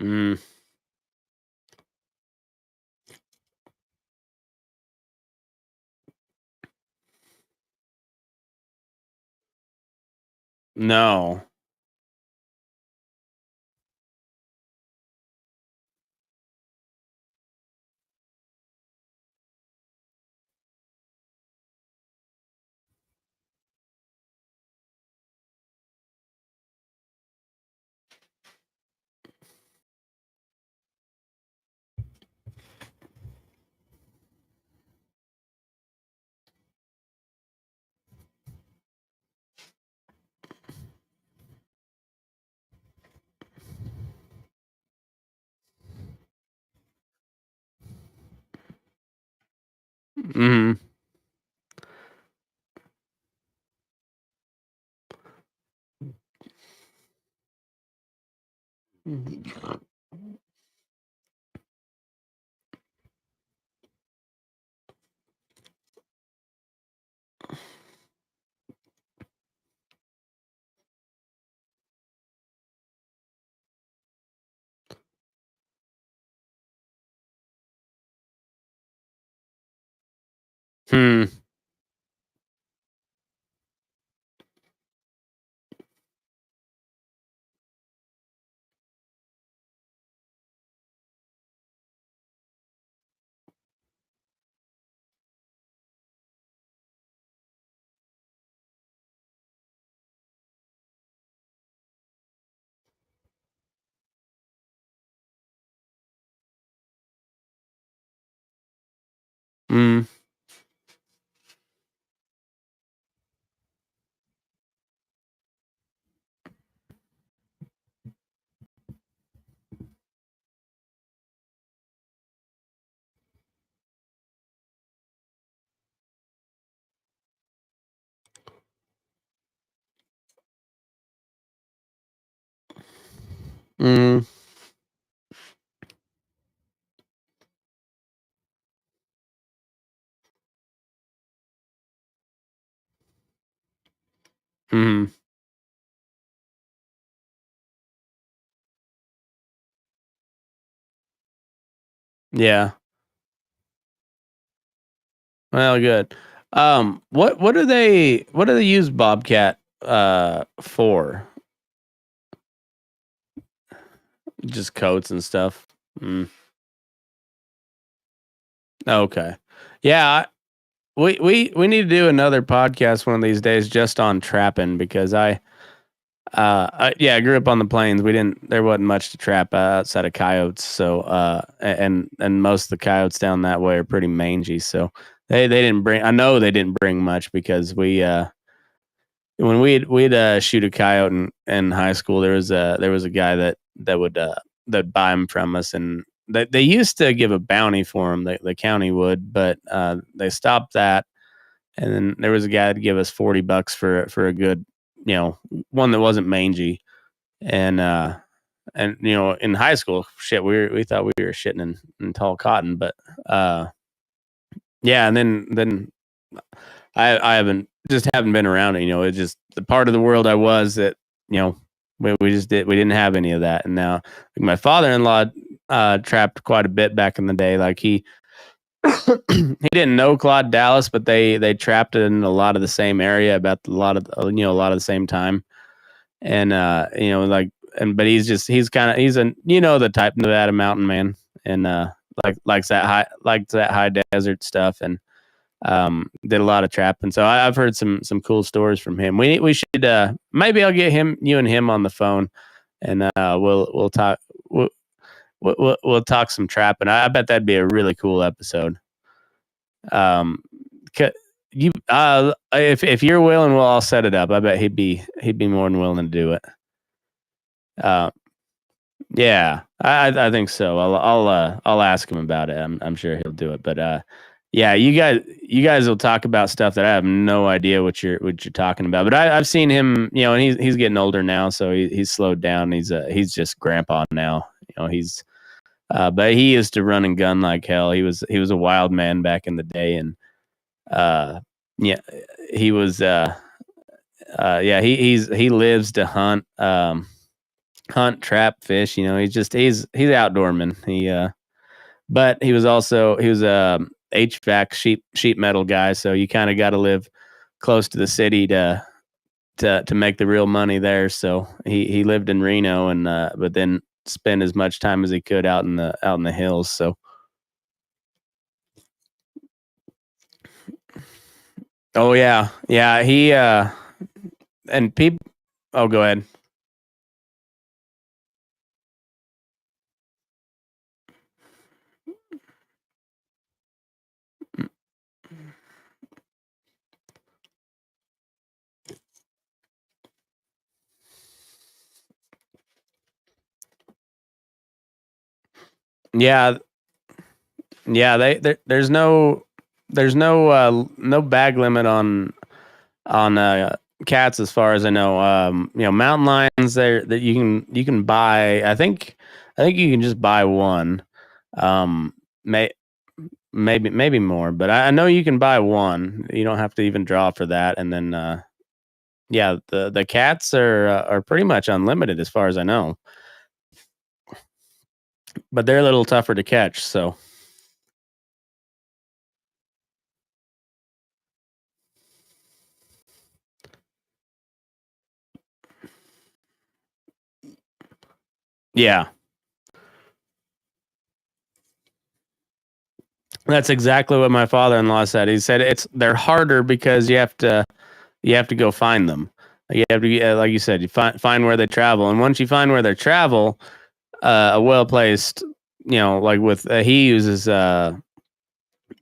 mm. No. Mm. Hmm. Mm. Mm. Mm. Yeah. Well, good. What do they use Bobcat for? Just coats and stuff. Mm. Okay. Yeah, we need to do another podcast one of these days just on trapping because I grew up on the plains. There wasn't much to trap outside of coyotes. So and most of the coyotes down that way are pretty mangy. So they didn't bring. I know they didn't bring much because when we'd shoot a coyote in high school, there was a guy that would that buy them from us, and they used to give a bounty for them. The county would, but they stopped that. And then there was a guy that give us $40 for a good, one that wasn't mangy. And in high school, shit, we thought we were shitting in tall cotton, but yeah. And then I haven't been around it. It's just the part of the world I was that you know we didn't have any of that. And now like my father-in-law trapped quite a bit back in the day. Like he didn't know Claude Dallas, but they trapped it in a lot of the same area about a lot of the same time. And like but he's kind of he's a the type Nevada mountain man, and likes that high desert stuff, and did a lot of trapping. So I've heard some cool stories from him. We should maybe I'll get you and him on the phone, and we'll talk we'll talk some trapping. I bet that'd be a really cool episode. Um, if you're willing, we'll all set it up. I bet he'd be more than willing to do it. Uh, yeah, I think so. I'll ask him about it. I'm sure he'll do it. But yeah, you guys will talk about stuff that I have no idea what you're talking about. But I've seen him, and he's getting older now, so he's slowed down. He's just grandpa now. But he used to run and gun like hell. He was a wild man back in the day, and uh, yeah, he was yeah, he lives to hunt, trap, fish. He's outdoorman. But he was a HVAC sheet metal guy, so you kind of got to live close to the city to make the real money there. So he lived in Reno, and but then spent as much time as he could out in the hills. So oh yeah, he and people. Oh, go ahead. Yeah, yeah. There's no bag limit on cats as far as I know. Mountain lions there that you can buy. I think you can just buy one. May maybe more, but I know you can buy one. You don't have to even draw for that. And then yeah, the cats are pretty much unlimited as far as I know, but they're a little tougher to catch. So yeah, that's exactly what my father-in-law said. He said they're harder because you have to go find them. You have to, like you said, you find where they travel, and once you find where they travel, a well placed, like with he uses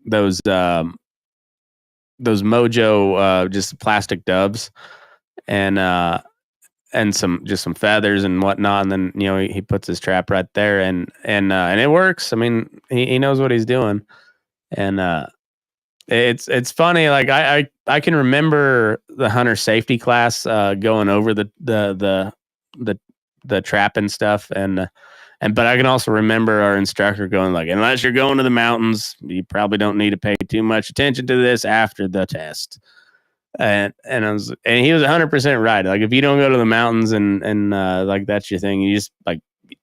those um, those Mojo just plastic doves, and some feathers and whatnot, and then he puts his trap right there, and it works. I mean, he knows what he's doing, and it's funny. Like I can remember the hunter safety class going over the the trap and stuff, and but I can also remember our instructor going like, unless you're going to the mountains, you probably don't need to pay too much attention to this after the test. And he was 100% right. Like if you don't go to the mountains and like that's your thing, you just like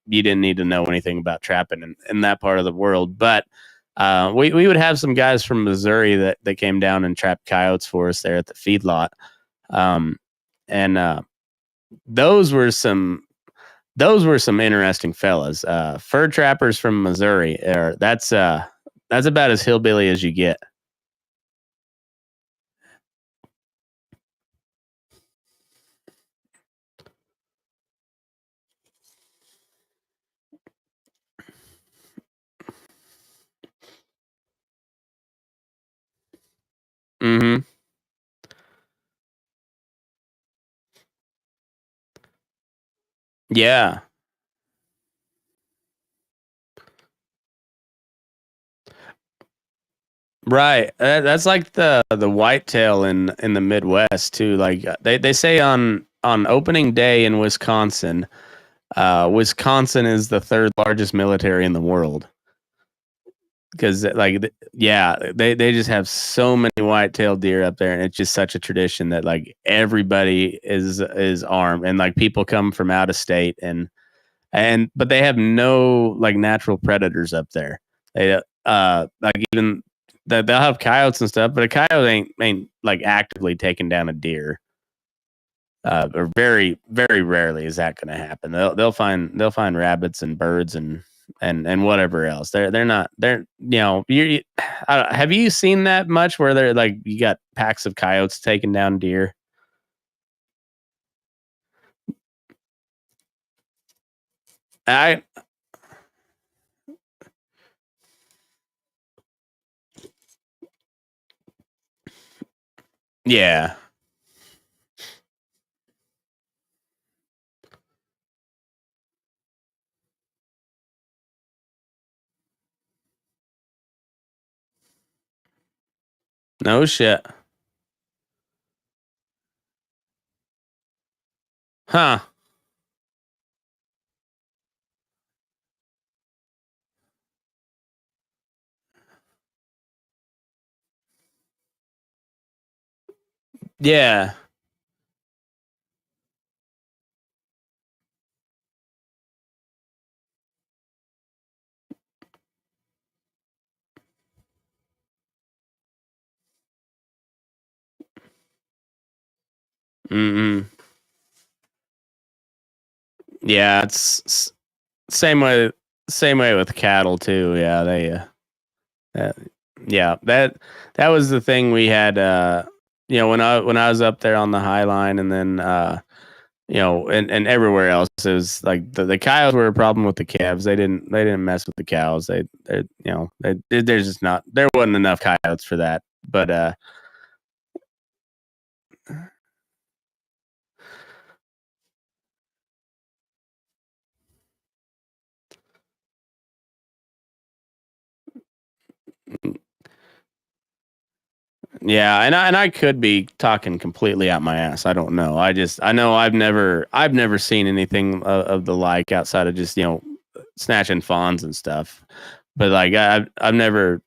you didn't need to know anything about trapping in that part of the world. But we would have some guys from Missouri that came down and trapped coyotes for us there at the feedlot. Um, and those were some those were some interesting fellas. Fur trappers from Missouri. That's about as hillbilly as you get. Mm-hmm. Yeah. Right. That's like the whitetail in the Midwest too. Like they say on opening day in Wisconsin, Wisconsin is the third largest military in the world because yeah, they just have so many white-tailed deer up there, and it's just such a tradition that like everybody is armed, and like people come from out of state, and but they have no like natural predators up there. They like even that they'll have coyotes and stuff, but a coyote ain't like actively taking down a deer. Or very very rarely is that going to happen. They'll find rabbits and birds and whatever else. They're not they're have you seen that much where they're like you got packs of coyotes taking down deer? I Yeah, no shit, huh? Yeah, Mm-mm. Yeah, it's same way. Same way with cattle too. Yeah, uh, yeah, that was the thing we had. When I was up there on the High Line, and then and everywhere else is like the cows were a problem with the calves. They didn't mess with the cows. There's just not there wasn't enough coyotes for that. But yeah, and I could be talking completely out my ass. I don't know. I know I've never seen anything of the like outside of just snatching fawns and stuff. But like I've never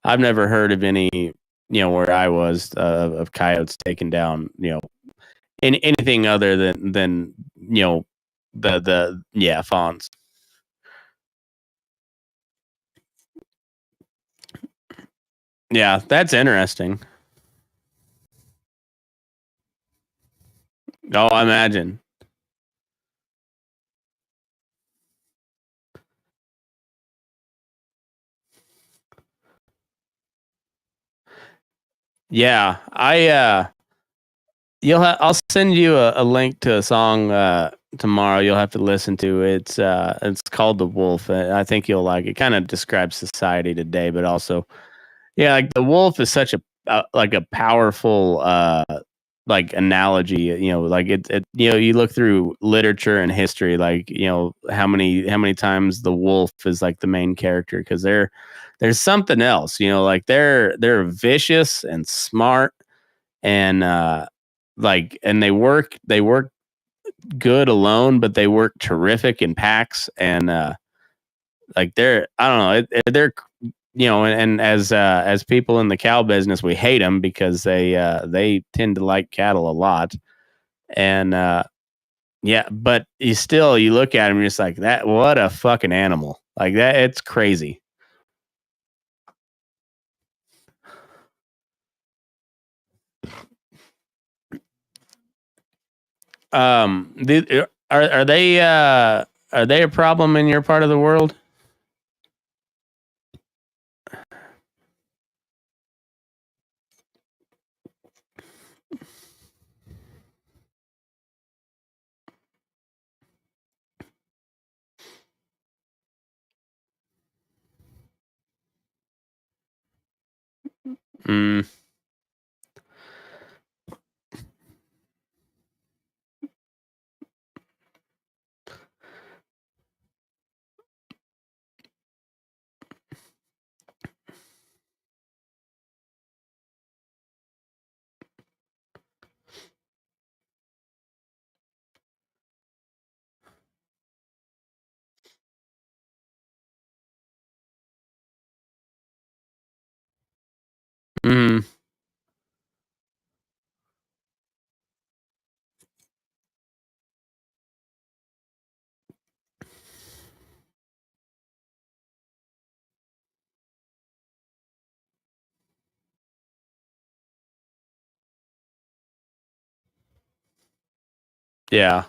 heard of any where I was of coyotes taking down anything other than the yeah, fawns. Yeah, that's interesting. Oh, I imagine. Yeah, I'll send you a link to a song tomorrow. You'll have to listen to it. It's called "The Wolf." I think you'll like it. Kind of describes society today, but also yeah, like the wolf is such a powerful like analogy. Like you look through literature and history, like how many times the wolf is like the main character because there's something else. Like they're vicious and smart and and they work good alone, but they work terrific in packs and like they're I don't know they're and as people in the cow business we hate them because they tend to like cattle a lot and yeah, but you look at them and you're just like that what a fucking animal like that it's crazy. Are they a problem in your part of the world? Mm, mm, yeah.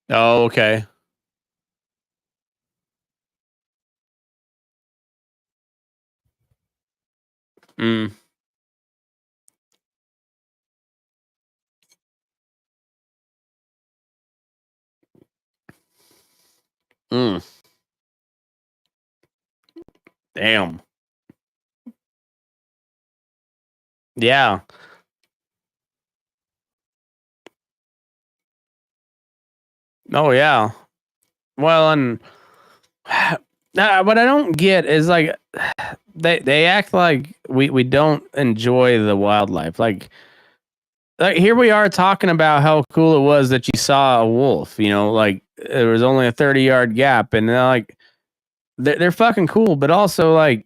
Oh, okay. Mm, mm, damn. Yeah. Oh yeah. Well, and what I don't get is like they act like we don't enjoy the wildlife. Like like here we are talking about how cool it was that you saw a wolf. Like there was only a 30-yard gap, and they're like they're fucking cool, but also like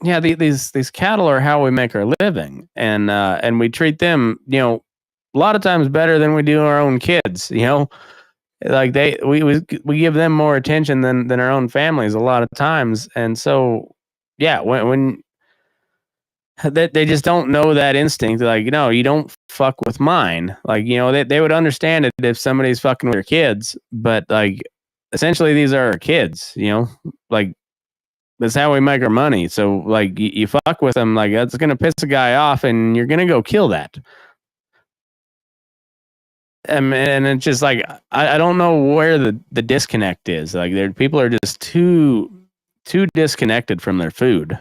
yeah, these cattle are how we make our living, and we treat them, a lot of times better than we do our own kids. Like we give them more attention than our own families a lot of times, and so yeah, when they just don't know that instinct. Like, you don't fuck with mine. Like, they would understand it if somebody's fucking with their kids, but like, essentially, these are our kids. Like that's how we make our money. So like, you fuck with them, like that's gonna piss a guy off, and you're gonna go kill that. And it's just like I don't know where the disconnect is. Like, people are just too disconnected from their food.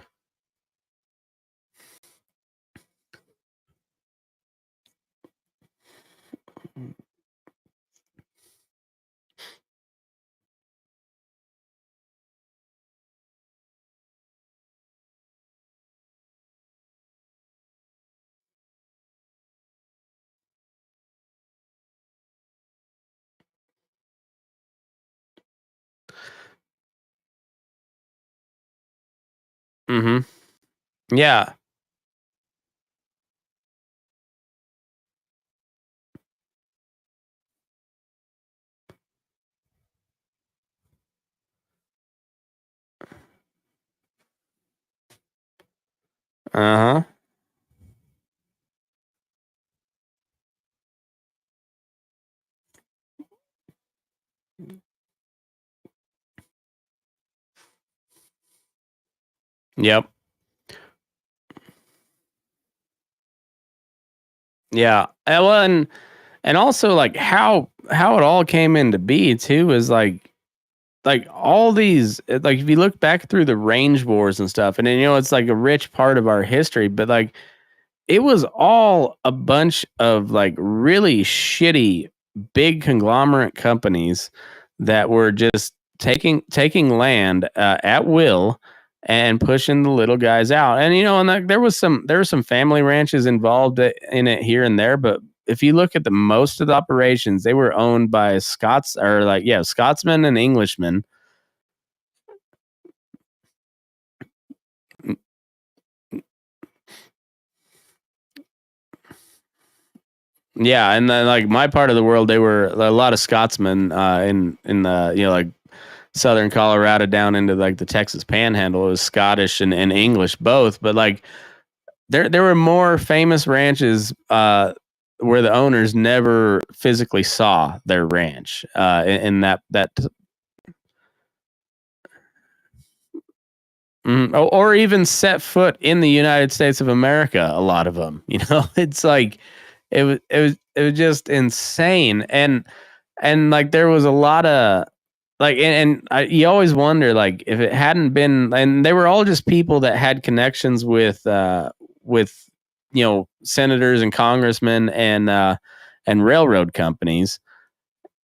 Mm-hmm. Yeah. Uh huh. Yep. Yeah. Well, and also like how it all came into be too is like all these like if you look back through the range wars and stuff, and then it's like a rich part of our history, but like it was all a bunch of like really shitty big conglomerate companies that were just taking land at will and pushing the little guys out. And and like, there were some family ranches involved in it here and there, but if you look at the most of the operations, they were owned by Scots or like yeah, Scotsmen and Englishmen. Yeah, and then like my part of the world, they were a lot of Scotsmen in the like southern Colorado down into like the Texas Panhandle. It was Scottish and English both, but like there were more famous ranches where the owners never physically saw their ranch in that or even set foot in the United States of America. A lot of them, it's like it was just insane, and like there was a lot of like you always wonder like if it hadn't been, and they were all just people that had connections with senators and congressmen and railroad companies,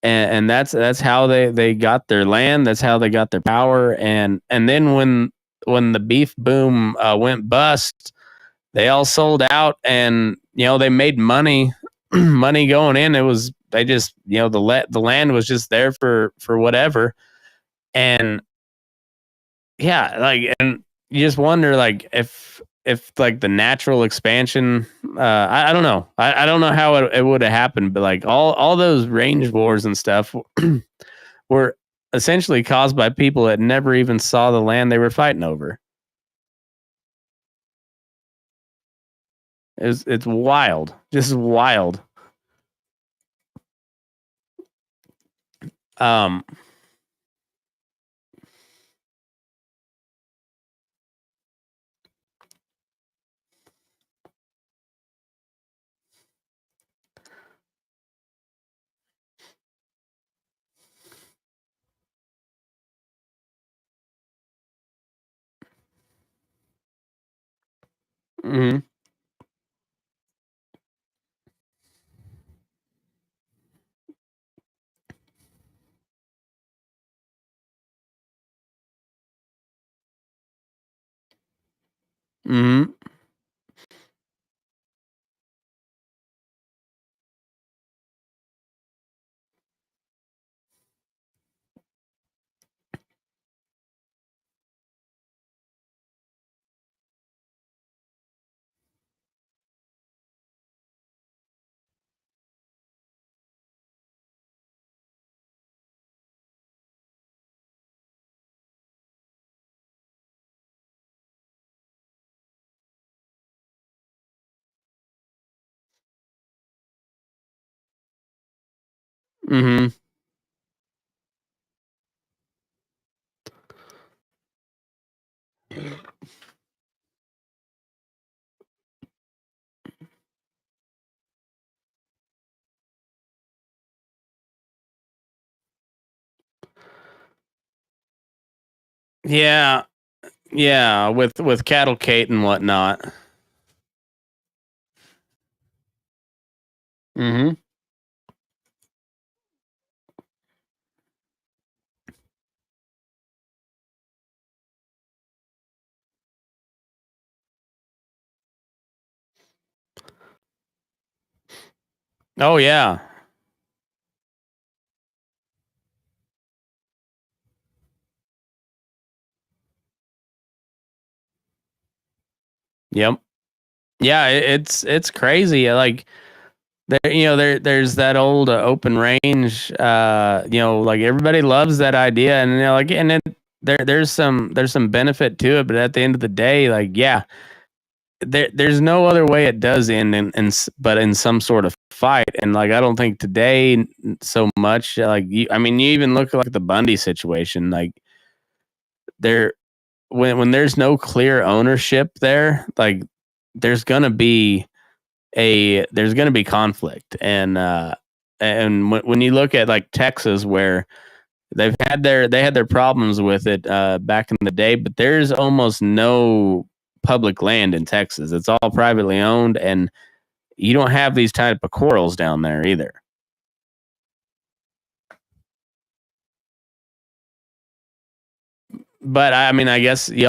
and that's how they got their land, that's how they got their power, and then when the beef boom went bust, they all sold out, and they made money money going in. It was they just the land was just there for whatever. And yeah, like, and you just wonder like if like the natural expansion, I don't know, I don't know how it would have happened, but like all those range wars and stuff were essentially caused by people that never even saw the land they were fighting over. It's wild, just wild. um mhm, mhm. Mm-hmm. Yeah, yeah, with cattle Kate and whatnot. Mm-hmm. Oh yeah. Yep. Yeah, it's crazy. Like there's that old open range. Like everybody loves that idea, and like, and then there's some benefit to it, but at the end of the day, like, yeah, there's no other way it does end but in some sort of fight. And like, I don't think today so much. Like, I mean, you even look at like the Bundy situation. Like, there when there's no clear ownership there, like there's gonna be there's going to be conflict. And when you look at like Texas, where they had their problems with it back in the day, but there's almost no public land in Texas. It's all privately owned, and you don't have these type of quarrels down there either. But I mean, I guess you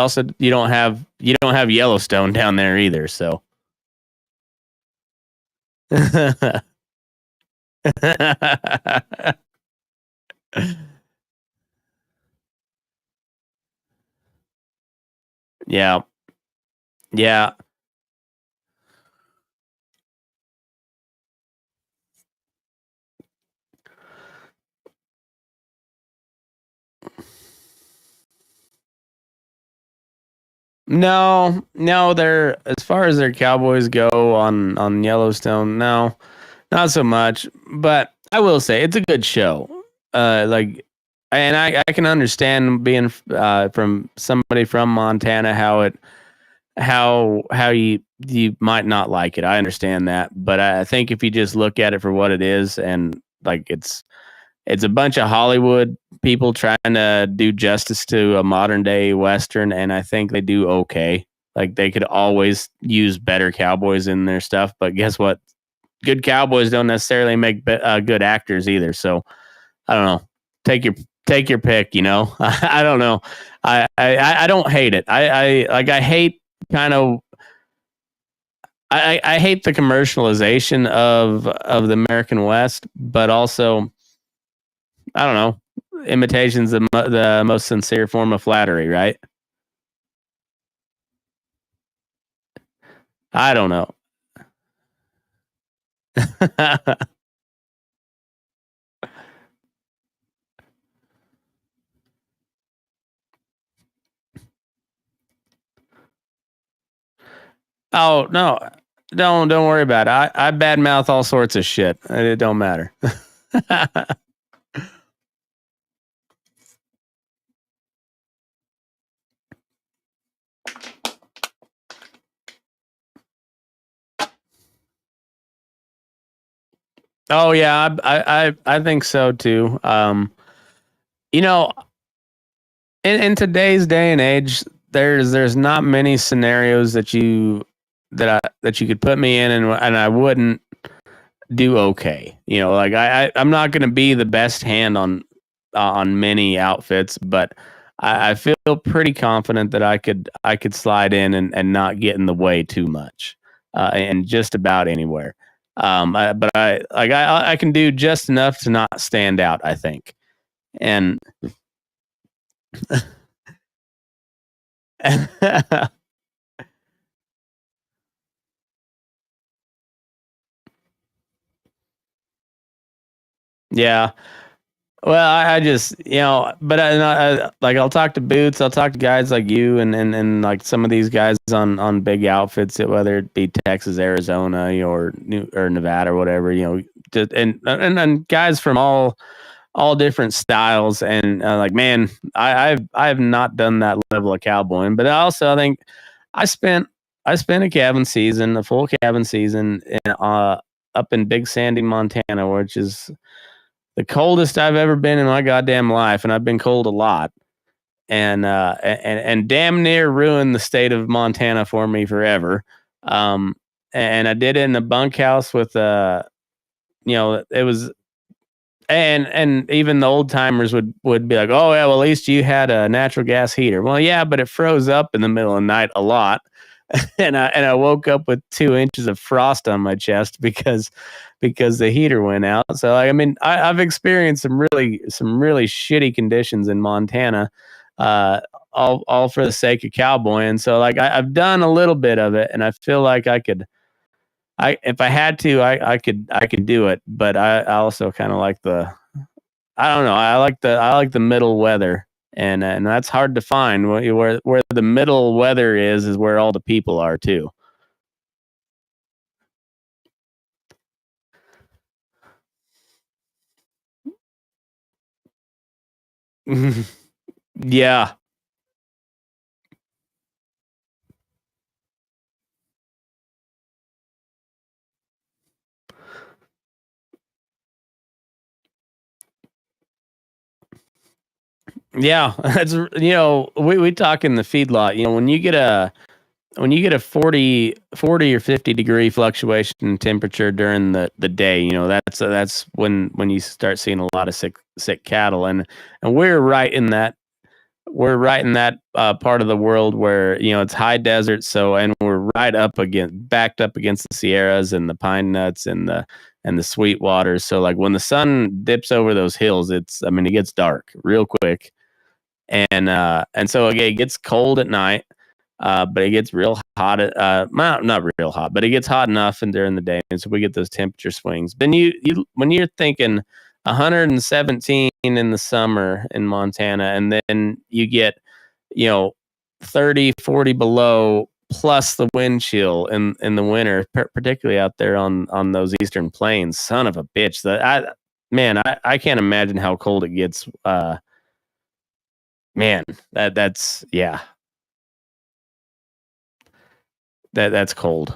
don't have Yellowstone down there either. So yeah, yeah. No, no, they're as far as their Cowboys go on Yellowstone. No, not so much. But I will say it's a good show. Like, and I can understand being from somebody from Montana how you might not like it. I understand that, but I think if you just look at it for what it is, and like it's a bunch of Hollywood people trying to do justice to a modern day Western, and I think they do okay. Like, they could always use better cowboys in their stuff, but guess what? Good cowboys don't necessarily make good actors either. So I don't know. Take your take your pick. I don't know. I don't hate it. I hate kind of. I hate the commercialization of the American West, but also I don't know. Imitation's the most sincere form of flattery, right? I don't know. Oh no, don't worry about it. I badmouth all sorts of shit. It don't matter. Oh yeah, I think so too. You know, in today's day and age, there's not many scenarios that you could put me in, and I wouldn't do okay. Like, I'm not going to be the best hand on many outfits, but I feel pretty confident that I could slide in and not get in the way too much, and just about anywhere. But I can do just enough to not stand out, I think. And yeah. Well, I just, but like, I'll talk to Boots, I'll talk to guys like you, and like some of these guys on big outfits, whether it be Texas, Arizona, or Nevada, or whatever. and guys from all different styles, and like, man, I've not done that level of cowboying, but also I think I spent a cabin season, a full cabin season up in Big Sandy, Montana, which is the coldest I've ever been in my goddamn life, and I've been cold a lot, and damn near ruined the state of Montana for me forever. Um, and I did it in a bunkhouse with it was, and even the old timers would be like, oh yeah, well at least you had a natural gas heater. Well, yeah, but it froze up in the middle of the night a lot, and I woke up with 2 inches of frost on my chest because the heater went out. So like, I mean, I've experienced some really shitty conditions in Montana, uh, all for the sake of cowboying. So like, I've done a little bit of it, and I feel like I could. If I had to, I could do it, but I also kind of like I don't know, I like the middle weather, and that's hard to find. Where the middle weather is where all the people are too. Yeah, yeah, that's we talk in the feedlot. When you get a 40 or 50 degree fluctuation in temperature during the day, that's when you start seeing a lot of sick cattle, and we're right in that part of the world where it's high desert. So, and we're backed up against the Sierras and the pine nuts and the sweet waters. So like when the sun dips over those hills, it gets dark real quick, and so again, it gets cold at night, but it gets real hot at not real hot, but it gets hot enough and during the day, and so we get those temperature swings. Then you when you're thinking 117 in the summer in Montana, and then you get you know 30-40 below plus the wind chill in the winter, particularly out there on those eastern plains. Son of a bitch, I can't imagine how cold it gets. Man, that's yeah, that's cold.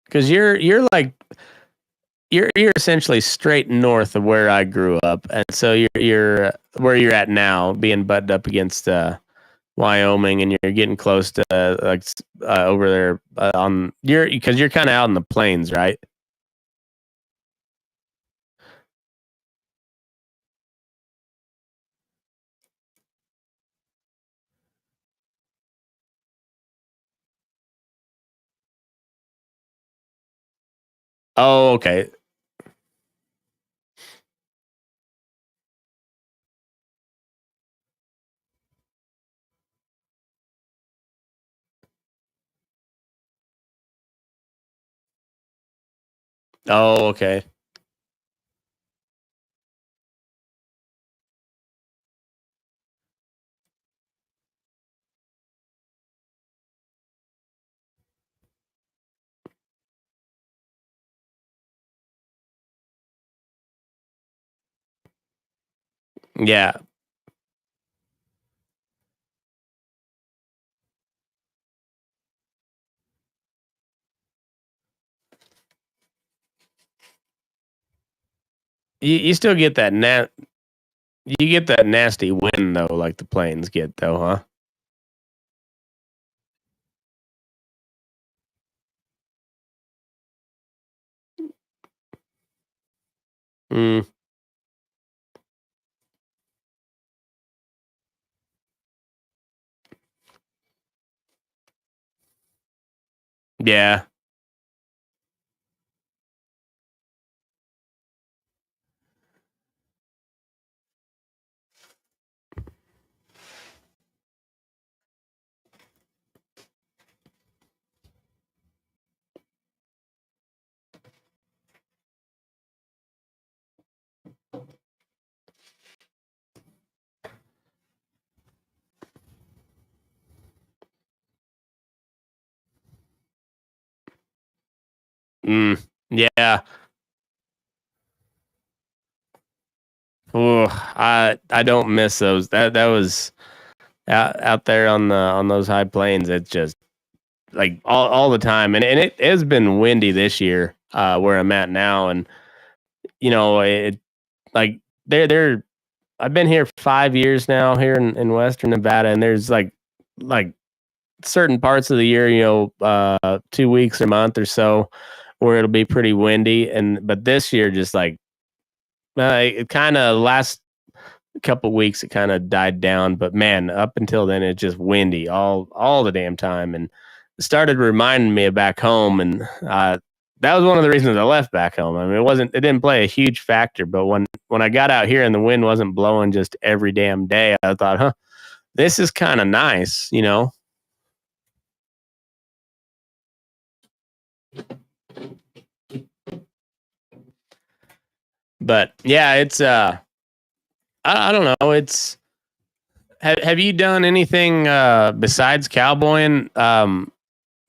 Because you're essentially straight north of where I grew up, and so you're where you're at now, being butted up against Wyoming, and you're getting close to over there on because you're kind of out in the plains, right? Oh, okay. Oh, okay. Yeah, you still get that you get that nasty wind though, like the plains get though, huh? Mm, yeah. Yeah. Ooh, I don't miss those. That was out there on those high plains. It's just like all the time, and it has been windy this year where I'm at now, and it like they're I've been here 5 years now here in Western Nevada, and there's like certain parts of the year, 2 weeks or a month or so, where it'll be pretty windy, but this year just like it kind of last couple weeks it kind of died down, but man, up until then it's just windy all the damn time, and it started reminding me of back home, and that was one of the reasons I left back home. I mean, it didn't play a huge factor, but when I got out here and the wind wasn't blowing just every damn day, I thought, huh, this is kind of nice. But yeah, it's I don't know. It's have you done anything besides cowboying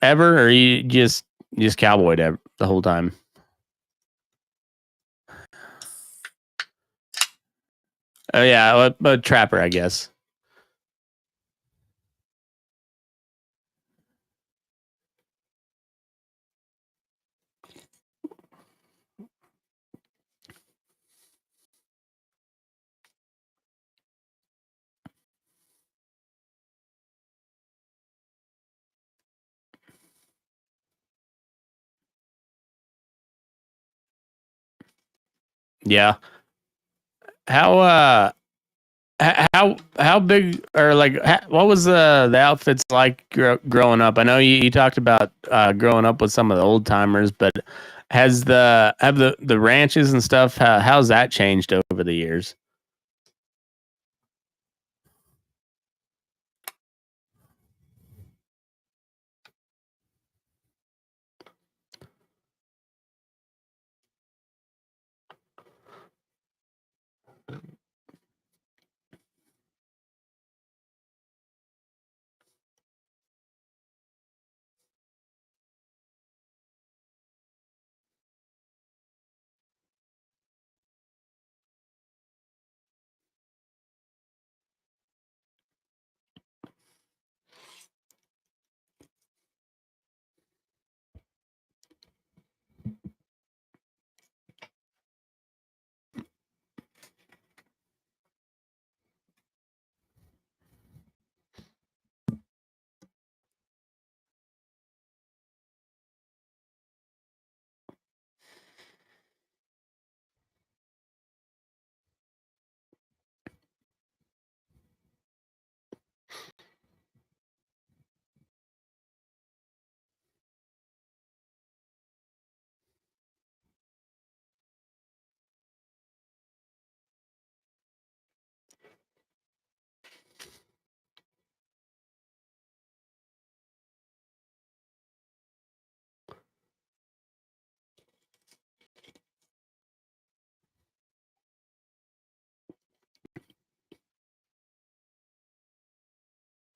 ever, or you just cowboyed the whole time? Oh yeah, a trapper, I guess. Yeah. How how big, or like what was the outfits like growing up? I know you talked about growing up with some of the old timers, but have the ranches and stuff, how's that changed over the years?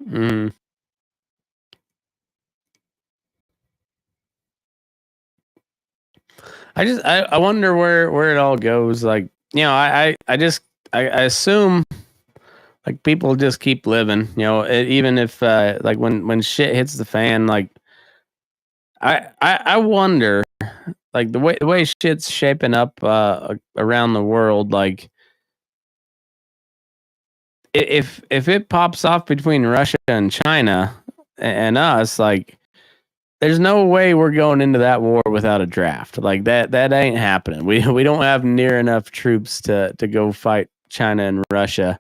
Mm. I wonder where it all goes. Like, I assume like people just keep living. Even if like when shit hits the fan, like I wonder like the way shit's shaping up around the world. Like if it pops off between Russia and China and us, like there's no way we're going into that war without a draft. Like that ain't happening. We don't have near enough troops to go fight China and Russia.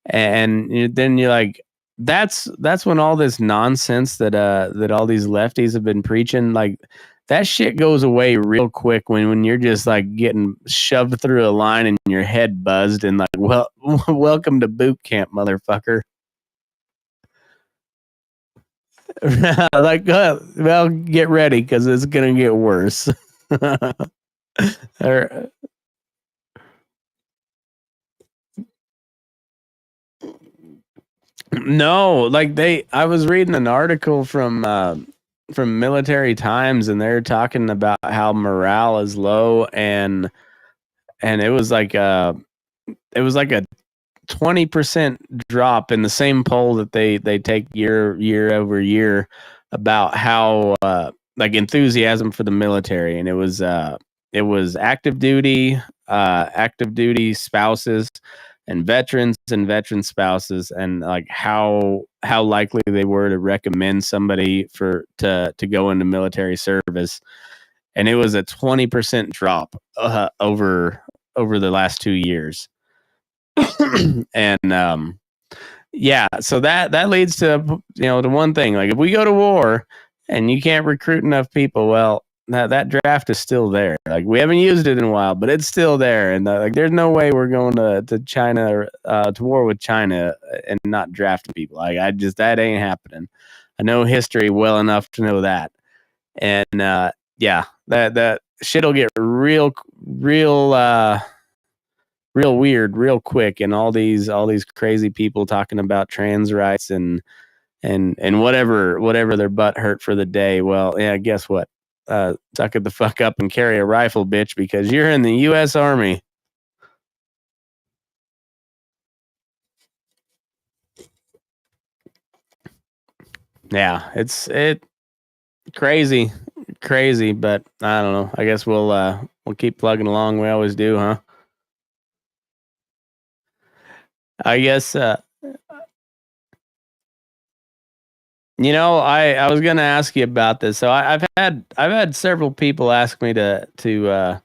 And then you're like, that's when all this nonsense that all these lefties have been preaching, like that shit goes away real quick when you're just like getting shoved through a line and your head buzzed and like, well, welcome to boot camp, motherfucker. Like, well, get ready because it's gonna get worse. Or, no, like I was reading an article from military times, and they're talking about how morale is low, and it was like a 20% drop in the same poll that they take year over year about how like enthusiasm for the military, and it was active duty spouses and veteran spouses, and like how likely they were to recommend somebody to go into military service, and it was a 20% drop over the last 2 years. And yeah, so that leads to to one thing. Like, if we go to war and you can't recruit enough people, well, that draft is still there. Like, we haven't used it in a while, but it's still there, and like, there's no way we're going to China, to war with China, and not drafting people. Like, that ain't happening. I know history well enough to know that. And yeah, that shit'll get real weird real quick, and all these crazy people talking about trans rights and whatever their butt hurt for the day. Well, yeah, guess what? Suck it the fuck up and carry a rifle, bitch, because you're in the U.S. Army. Yeah, it's crazy, but I don't know. I guess we'll keep plugging along. We always do, huh? I guess I was gonna ask you about this. So I've had several people ask me to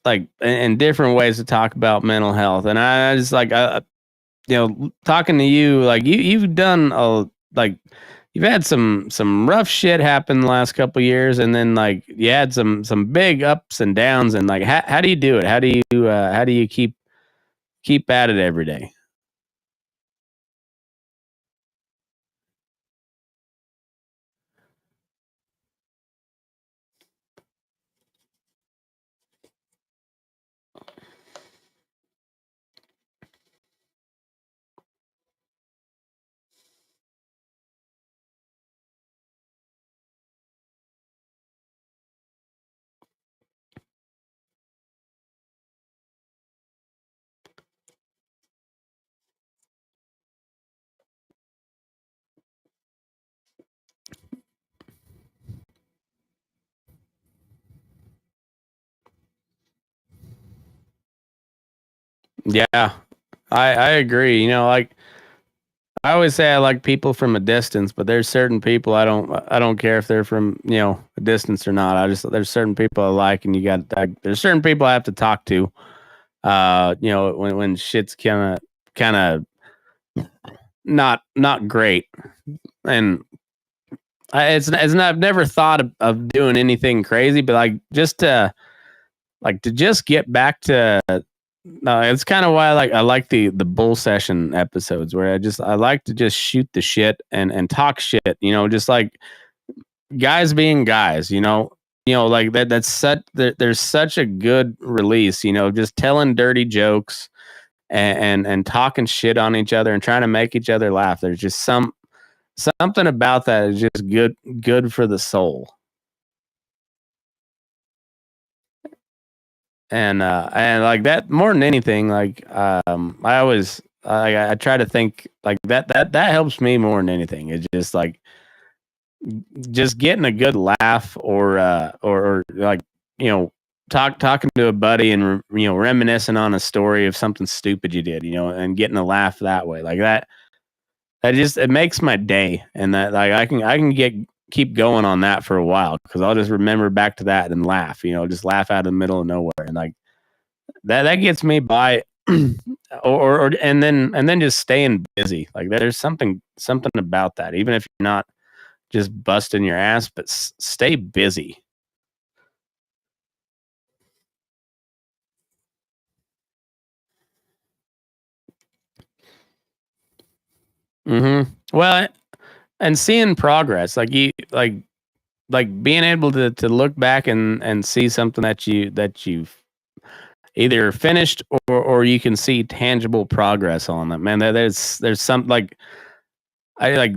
like in different ways to talk about mental health, and I just like talking to you, like you've done you've had some rough shit happen the last couple of years, and then like you had some big ups and downs, and like how do you do it? How do you keep at it every day? Yeah, I agree. Like, I always say I like people from a distance, but there's certain people I don't care if they're from a distance or not. There's certain people I like, and there's certain people I have to talk to. When shit's kind of not great, and I've never thought of doing anything crazy, but like just to just get back to. No, it's kind of why I like the bull session episodes, where I like to just shoot the shit and talk shit, just like guys being guys, like there's such a good release, just telling dirty jokes and talking shit on each other and trying to make each other laugh. There's just something about that is just good for the soul. And like that, more than anything, like I try to think like that helps me more than anything. It's just like just getting a good laugh, or like talking to a buddy and reminiscing on a story of something stupid you did, and getting a laugh that way. Like that just, it makes my day, and that like I can keep going on that for a while, because I'll just remember back to that and laugh, just laugh out of the middle of nowhere, and like that gets me by. or and then just staying busy. Like, there's something about that, even if you're not just busting your ass, but stay busy. Well, and seeing progress, like you like being able to look back and see something that you've either finished, or you can see tangible progress on that, man. There's some, like, I like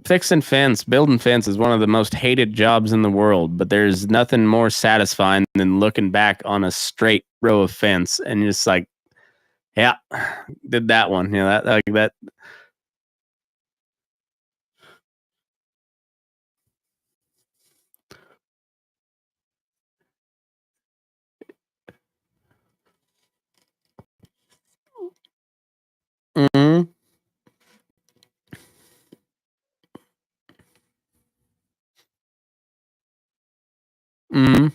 fixing fence, building fence is one of the most hated jobs in the world, but there's nothing more satisfying than looking back on a straight row of fence and just like, yeah, did that one. You know, that like that. Mm-hmm. Mm-hmm.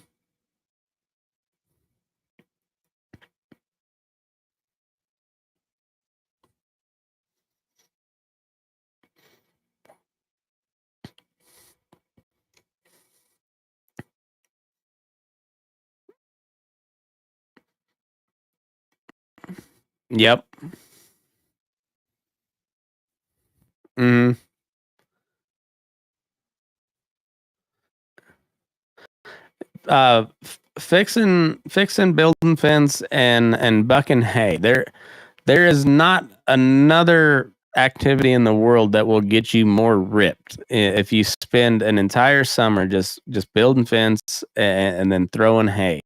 Yep. Mm-hmm. Fixing building fence and bucking hay. There is not another activity in the world that will get you more ripped if you spend an entire summer just building fence and then throwing hay.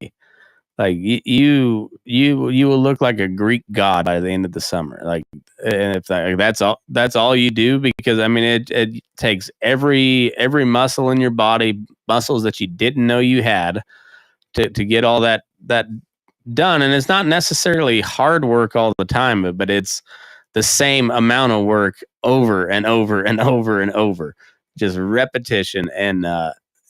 Like you will look like a Greek god by the end of the summer. Like, and if that's all you do, because I mean it takes every muscle in your body, muscles that you didn't know you had, to get all that done. And it's not necessarily hard work all the time, but it's the same amount of work over and over and over and over, just repetition. And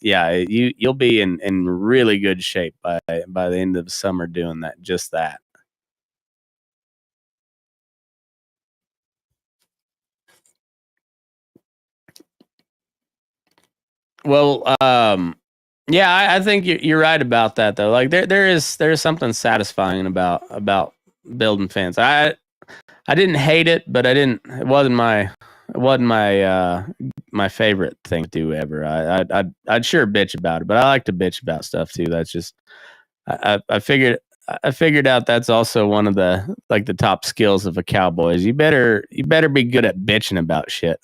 yeah, you'll be in really good shape by the end of the summer doing that, just that. Well, yeah, I think you're right about that though. Like there is something satisfying about building fence. I didn't hate it, but it wasn't my my favorite thing to do ever. I'd sure bitch about it, but I like to bitch about stuff too. That's just I figured I figured out that's also one of the like the top skills of a cowboy is you better be good at bitching about shit.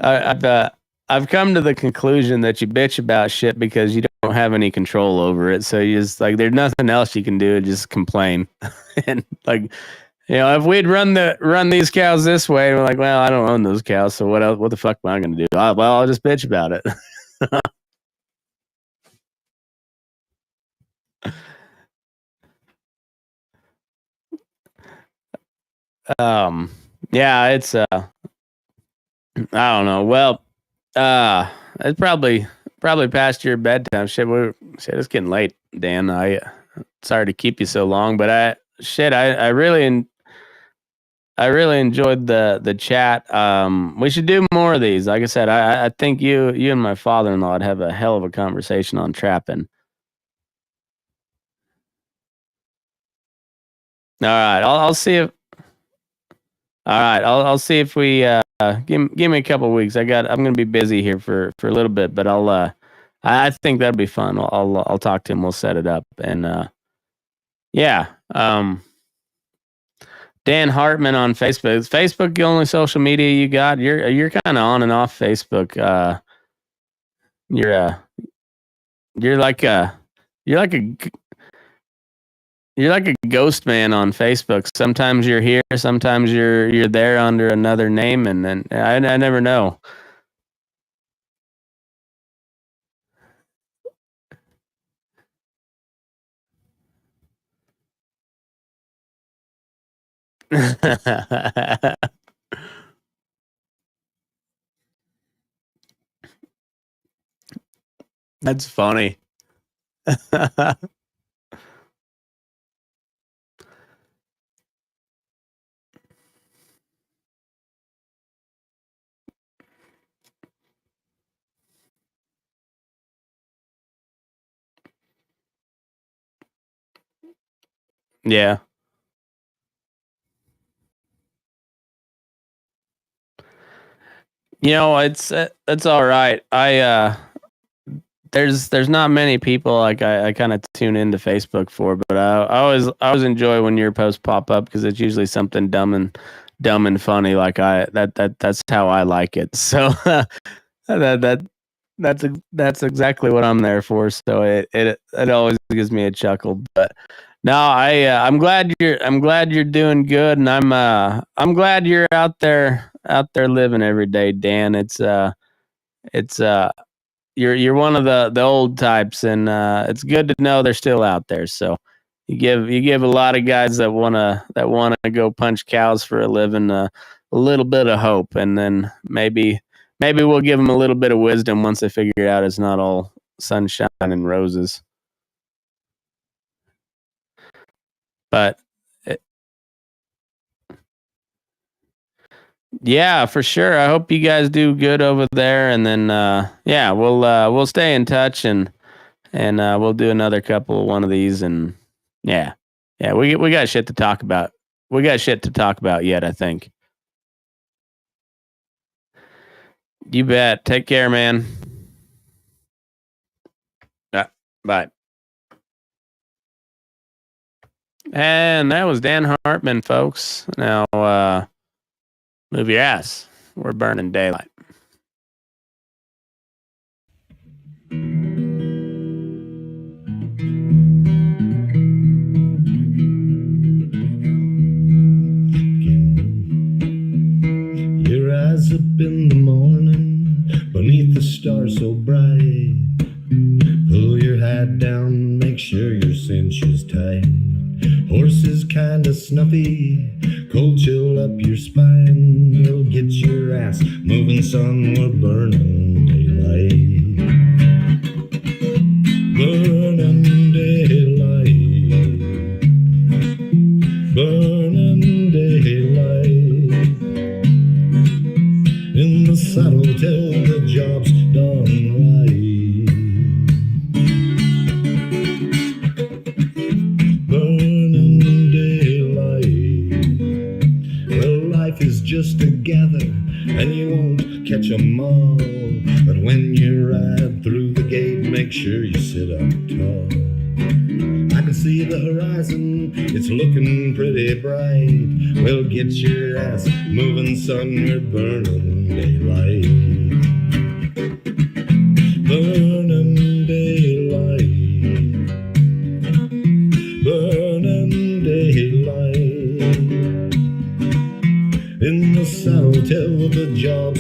I've come to the conclusion that you bitch about shit because you don't have any control over it. So you just like there's nothing else you can do, just complain. And like, if we'd run these cows this way, we're like, well, I don't own those cows, so what else? What the fuck am I gonna do? Well, I'll just bitch about it. um, yeah, it's I don't know. Well, it's probably past your bedtime. Shit, it's getting late, Dan. I sorry to keep you so long, but I really enjoyed the chat. We should do more of these. Like I said, I think you and my father-in-law would have a hell of a conversation on trapping. All right, I'll see if all right, I'll see if we give me a couple weeks. I'm gonna be busy here for a little bit, but I think that'd be fun. I'll talk to him. We'll set it up and yeah. Dan Hartman on Facebook. Is Facebook the only social media you got? You're kind of on and off Facebook. You're you're like a you're like a you're like a ghost man on Facebook. Sometimes you're here, sometimes you're there under another name, and then I never know. That's funny. Yeah. It's all right. there's not many people like I kind of tune into Facebook for, but I always enjoy when your posts pop up because it's usually something dumb and funny. Like that's how I like it. So that that's exactly what I'm there for. So it always gives me a chuckle. But no, I'm glad you're doing good, and I'm glad you're out there living every day, Dan. It's you're one of the old types, and it's good to know they're still out there. So you give a lot of guys that wanna go punch cows for a living a little bit of hope, and then maybe we'll give them a little bit of wisdom once they figure out it's not all sunshine and roses. But yeah, for sure. I hope you guys do good over there, and then yeah, we'll stay in touch, and we'll do another couple of one of these, and yeah, we got shit to talk about. We got shit to talk about yet, I think. You bet. Take care, man. Bye. And that was Dan Hartman, folks. Now, move your ass. We're burning daylight. Your eyes up in the morning, beneath the stars so bright. Pull your hat down, make sure your cinch is tight. Horses kinda snuffy, cold chill up your spine. We'll get your ass moving, son, we're burning daylight. Burning daylight. Burning daylight. In the saddle till the job's done right. Just together, and you won't catch 'em all. But when you ride through the gate, make sure you sit up tall. I can see the horizon, it's looking pretty bright. Well, get your ass moving, son, we're burning daylight. Burning daylight. Burning daylight. In the saddle till the job's